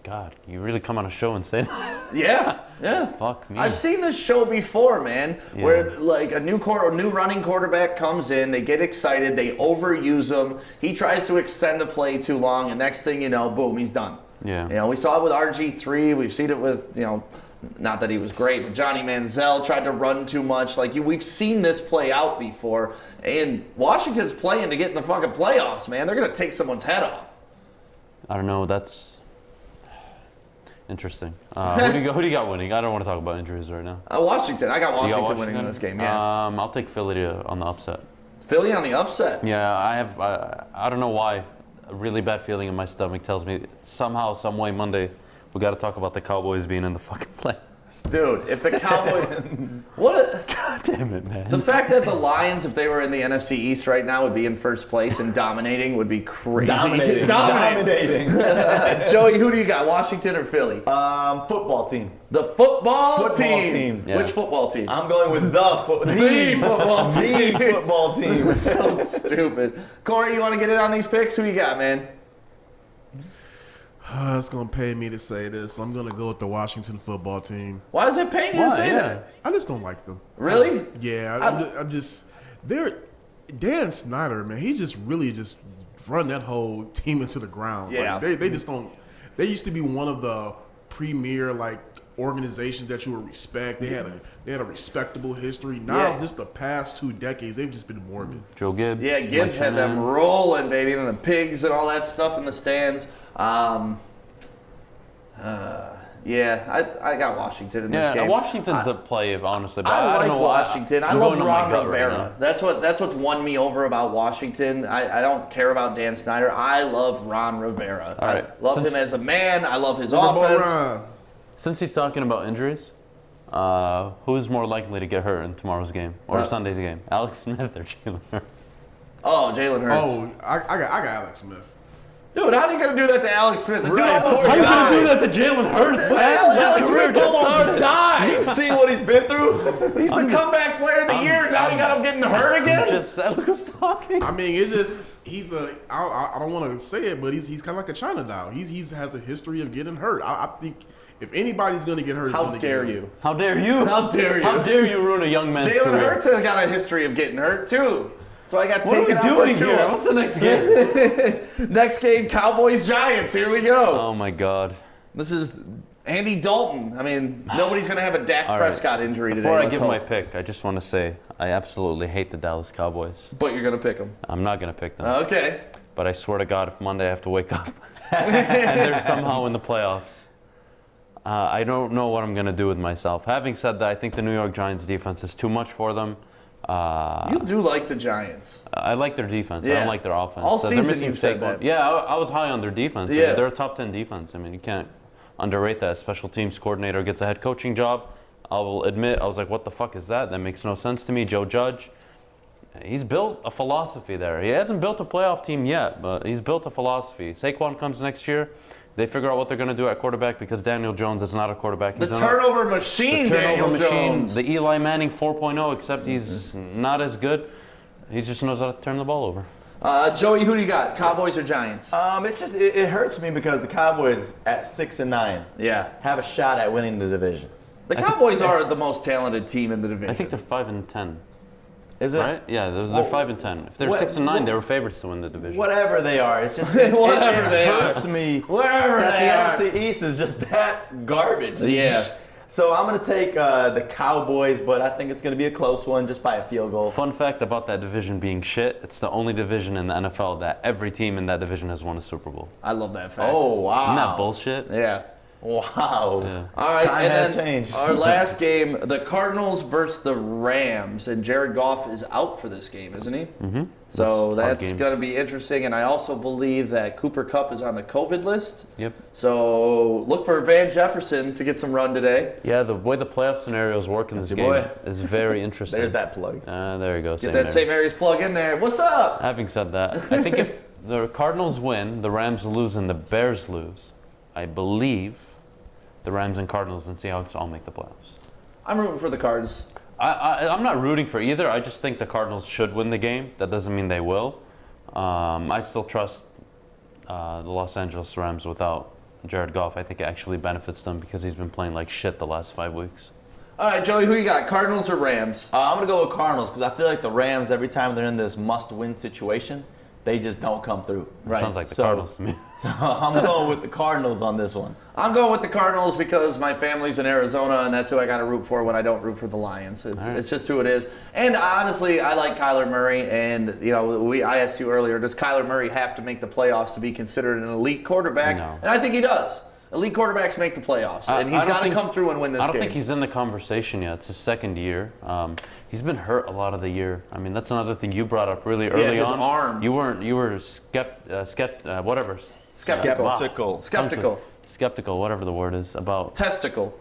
God, you really come on a show and say that? Yeah. Fuck me. I've seen this show before, man, where like a new running quarterback comes in, they get excited, they overuse him, he tries to extend a play too long, and next thing you know, boom, he's done. Yeah. You know, we saw it with RG3, we've seen it with, not that he was great, but Johnny Manziel tried to run too much. We've seen this play out before, and Washington's playing to get in the fucking playoffs, man. They're going to take someone's head off. I don't know. That's interesting. Who do you got winning? I don't want to talk about injuries right now. Washington. I got Washington winning in this game, yeah. I'll take Philly on the upset. Philly on the upset? Yeah, I don't know why. A really bad feeling in my stomach tells me somehow, some way, Monday, we got to talk about the Cowboys being in the fucking playoffs. Dude, if the Cowboys... God damn it, man. The fact that the Lions, if they were in the NFC East right now, would be in first place and dominating would be crazy. Dominating. Joey, who do you got, Washington or Philly? Football team. The football team. Yeah. Which football team? I'm going with the football team. The football team. So stupid. Corey, you want to get in on these picks? Who you got, man? It's going to pay me to say this. I'm going to go with the Washington football team. Why is it paying you to say that? I just don't like them. Really? Yeah, I'm just Dan Snyder, man, he just really just run that whole team into the ground. Yeah. They just don't. They used to be one of the premier organizations that you would respect. They had a respectable history. Now, just the past 2 decades, they've just been morbid. Joe Gibbs. Yeah, Gibbs had them rolling, baby, and the pigs and all that stuff in the stands. I got Washington in this game. Washington's the play, honestly. But I don't like know Washington. I I'm love going on my Ron gut Rivera. right That's what's won me over about Washington. I don't care about Dan Snyder. I love Ron Rivera. All right. I love him as a man. I love his offense. Since he's talking about injuries, who's more likely to get hurt in tomorrow's game or Sunday's game? Alex Smith or Jalen Hurts? Oh, Jalen Hurts. Oh, I got Alex Smith. Dude, how are you going to do that to Alex Smith? The dude almost How are you died. going to do that to Jalen Hurts? Alex Smith almost died. You've seen what he's been through? He's the comeback player of the year. Now you got him getting hurt again? Look who's talking. I mean, it's just I don't want to say it, but he's kind of like a China doll. He has a history of getting hurt. I think if anybody's going to get hurt, it's How going to dare get you? How dare you? How dare you? How dare you ruin a young man's career? Jalen Hurts has got a history of getting hurt, too. So I got What taken are out we doing for here? Tua. What's the next game? Next game, Cowboys Giants. Here we go. Oh, my God. This is Andy Dalton. I mean, nobody's going to have a Dak All right. Prescott injury today. Before I let's give my hope. pick, I just want to say I absolutely hate the Dallas Cowboys. But you're going to pick them. I'm not going to pick them. Okay. But I swear to God, if Monday I have to wake up and they're somehow in the playoffs, I don't know what I'm going to do with myself. Having said that, I think the New York Giants defense is too much for them. You do like the Giants. I like their defense. I Yeah. don't like their offense. All they're season missing you've said Saquon. that. Yeah, I was high on their defense. Yeah. They're a top 10 defense. I mean, you can't underrate that. Special teams coordinator gets a head coaching job. I will admit, I was like, what the fuck is that? That makes no sense to me. Joe Judge, he's built a philosophy there. He hasn't built a playoff team yet, but he's built a philosophy. Saquon comes next year. They figure out what they're going to do at quarterback because Daniel Jones is not a quarterback. The turnover machine, Daniel Jones. The Eli Manning 4.0, except he's not as good. He just knows how to turn the ball over. Joey, who do you got? Cowboys or Giants? It hurts me because the Cowboys at 6-9 Yeah. have a shot at winning the division. The Cowboys are the most talented team in the division. I think they're 5-10. Is it? Right? Yeah, they're 5-10. If they're 6-9, they were favorites to win the division. Whatever they are, it's just Whatever they are. hurts me Wherever that they the NFC East is just that garbage. Yeah. So I'm going to take the Cowboys, but I think it's going to be a close one just by a field goal. Fun fact about that division being shit, it's the only division in the NFL that every team in that division has won a Super Bowl. I love that fact. Oh, wow. Isn't that bullshit? Yeah. Wow. Yeah. All right, Time and has then changed. our last game, the Cardinals versus the Rams, and Jared Goff is out for this game, isn't he? Mm-hmm. So that's going to be interesting, and I also believe that Cooper Kupp is on the COVID list. Yep. So look for Van Jefferson to get some run today. Yeah, the way the playoff scenarios work in this your game boy. is very interesting. There's that plug. There you go. Get that St. Mary's plug in there. What's up? Having said that, I think if the Cardinals win, the Rams lose, and the Bears lose, I believe the Rams and Cardinals and Seahawks all make the playoffs. I'm rooting for the Cards. I'm not rooting for either. I just think the Cardinals should win the game. That doesn't mean they will. I still trust the Los Angeles Rams without Jared Goff. I think it actually benefits them because he's been playing like shit the last 5 weeks. All right, Joey, who you got? Cardinals or Rams? I'm going to go with Cardinals because I feel like the Rams, every time they're in this must-win situation, they just don't come through. Right. Sounds like the Cardinals to me. So I'm going with the Cardinals on this one. I'm going with the Cardinals because my family's in Arizona, and that's who I got to root for when I don't root for the Lions. It's just who it is. And honestly, I like Kyler Murray. And I asked you earlier, does Kyler Murray have to make the playoffs to be considered an elite quarterback? No. And I think he does. Elite quarterbacks make the playoffs, and he's got to come through and win this game. I don't think he's in the conversation yet. It's his second year. He's been hurt a lot of the year. I mean, that's another thing you brought up really early on. His arm. You were skeptical, whatever the word is, about Testicle.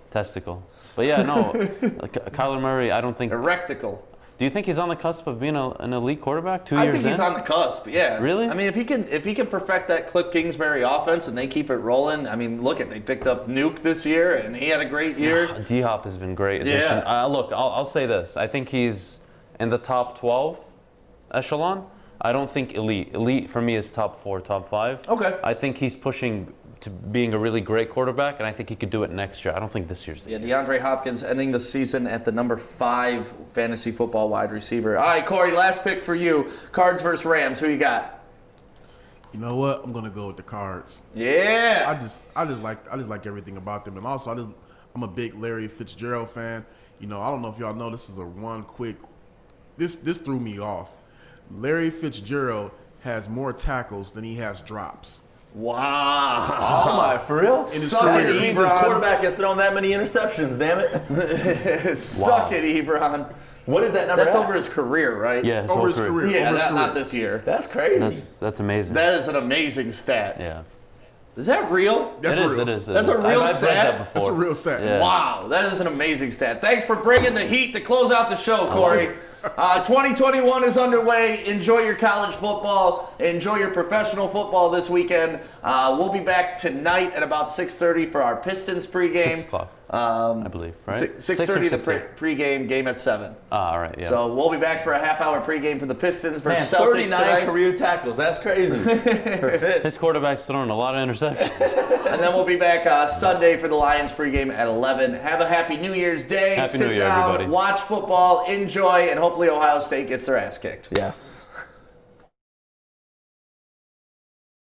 But yeah, no, Kyler Murray, I don't think. Erectical. Do you think he's on the cusp of being an elite quarterback 2 years in? I think he's on the cusp, yeah. Really? I mean, if he can perfect that Cliff Kingsbury offense and they keep it rolling, I mean, look, they picked up Nuke this year and he had a great year. D-Hop has been great. Yeah. Look, I'll say this. I think he's in the top 12 echelon. I don't think elite. Elite for me is top 4, top 5. Okay. I think he's pushing to being a really great quarterback, and I think he could do it next year. I don't think this year's the year. DeAndre Hopkins ending the season at the number 5 fantasy football wide receiver. All right, Corey, last pick for you. Cards versus Rams. Who you got? You know what? I'm gonna go with the Cards. Yeah. I just like everything about them, and also I'm a big Larry Fitzgerald fan. I don't know if y'all know, this is this threw me off. Larry Fitzgerald has more tackles than he has drops. Wow. Oh my, for real? Suck it, That means his Ebron. quarterback has thrown that many interceptions, damn it. Suck it, Ebron. What is that number? That's at? over his career, right? Yeah, Over his career. Yeah, over his career. not this year. That's crazy. That's amazing. That is an amazing stat. Yeah. Is that real? That's It is, real. it is. That's a real I've stat? read that before. That's a real stat. Yeah. Wow, that is an amazing stat. Thanks for bringing the heat to close out the show, Corey. 2021 is underway. Enjoy your college football. Enjoy your professional football this weekend. We'll be back tonight at about 6:30 for our Pistons pregame. 6 o'clock, I believe, right? 6:30 the 6:30. pregame, game at 7. All right, yeah. So we'll be back for a half-hour pregame for the Pistons Man, versus Celtics 39 tonight. career tackles. That's crazy. For Fitz. His quarterback's throwing a lot of interceptions. And then we'll be back Sunday for the Lions pregame at 11. Have a happy New Year's Day. Happy Sit New Year, down, everybody. watch football, enjoy, and hopefully Ohio State gets their ass kicked. Yes.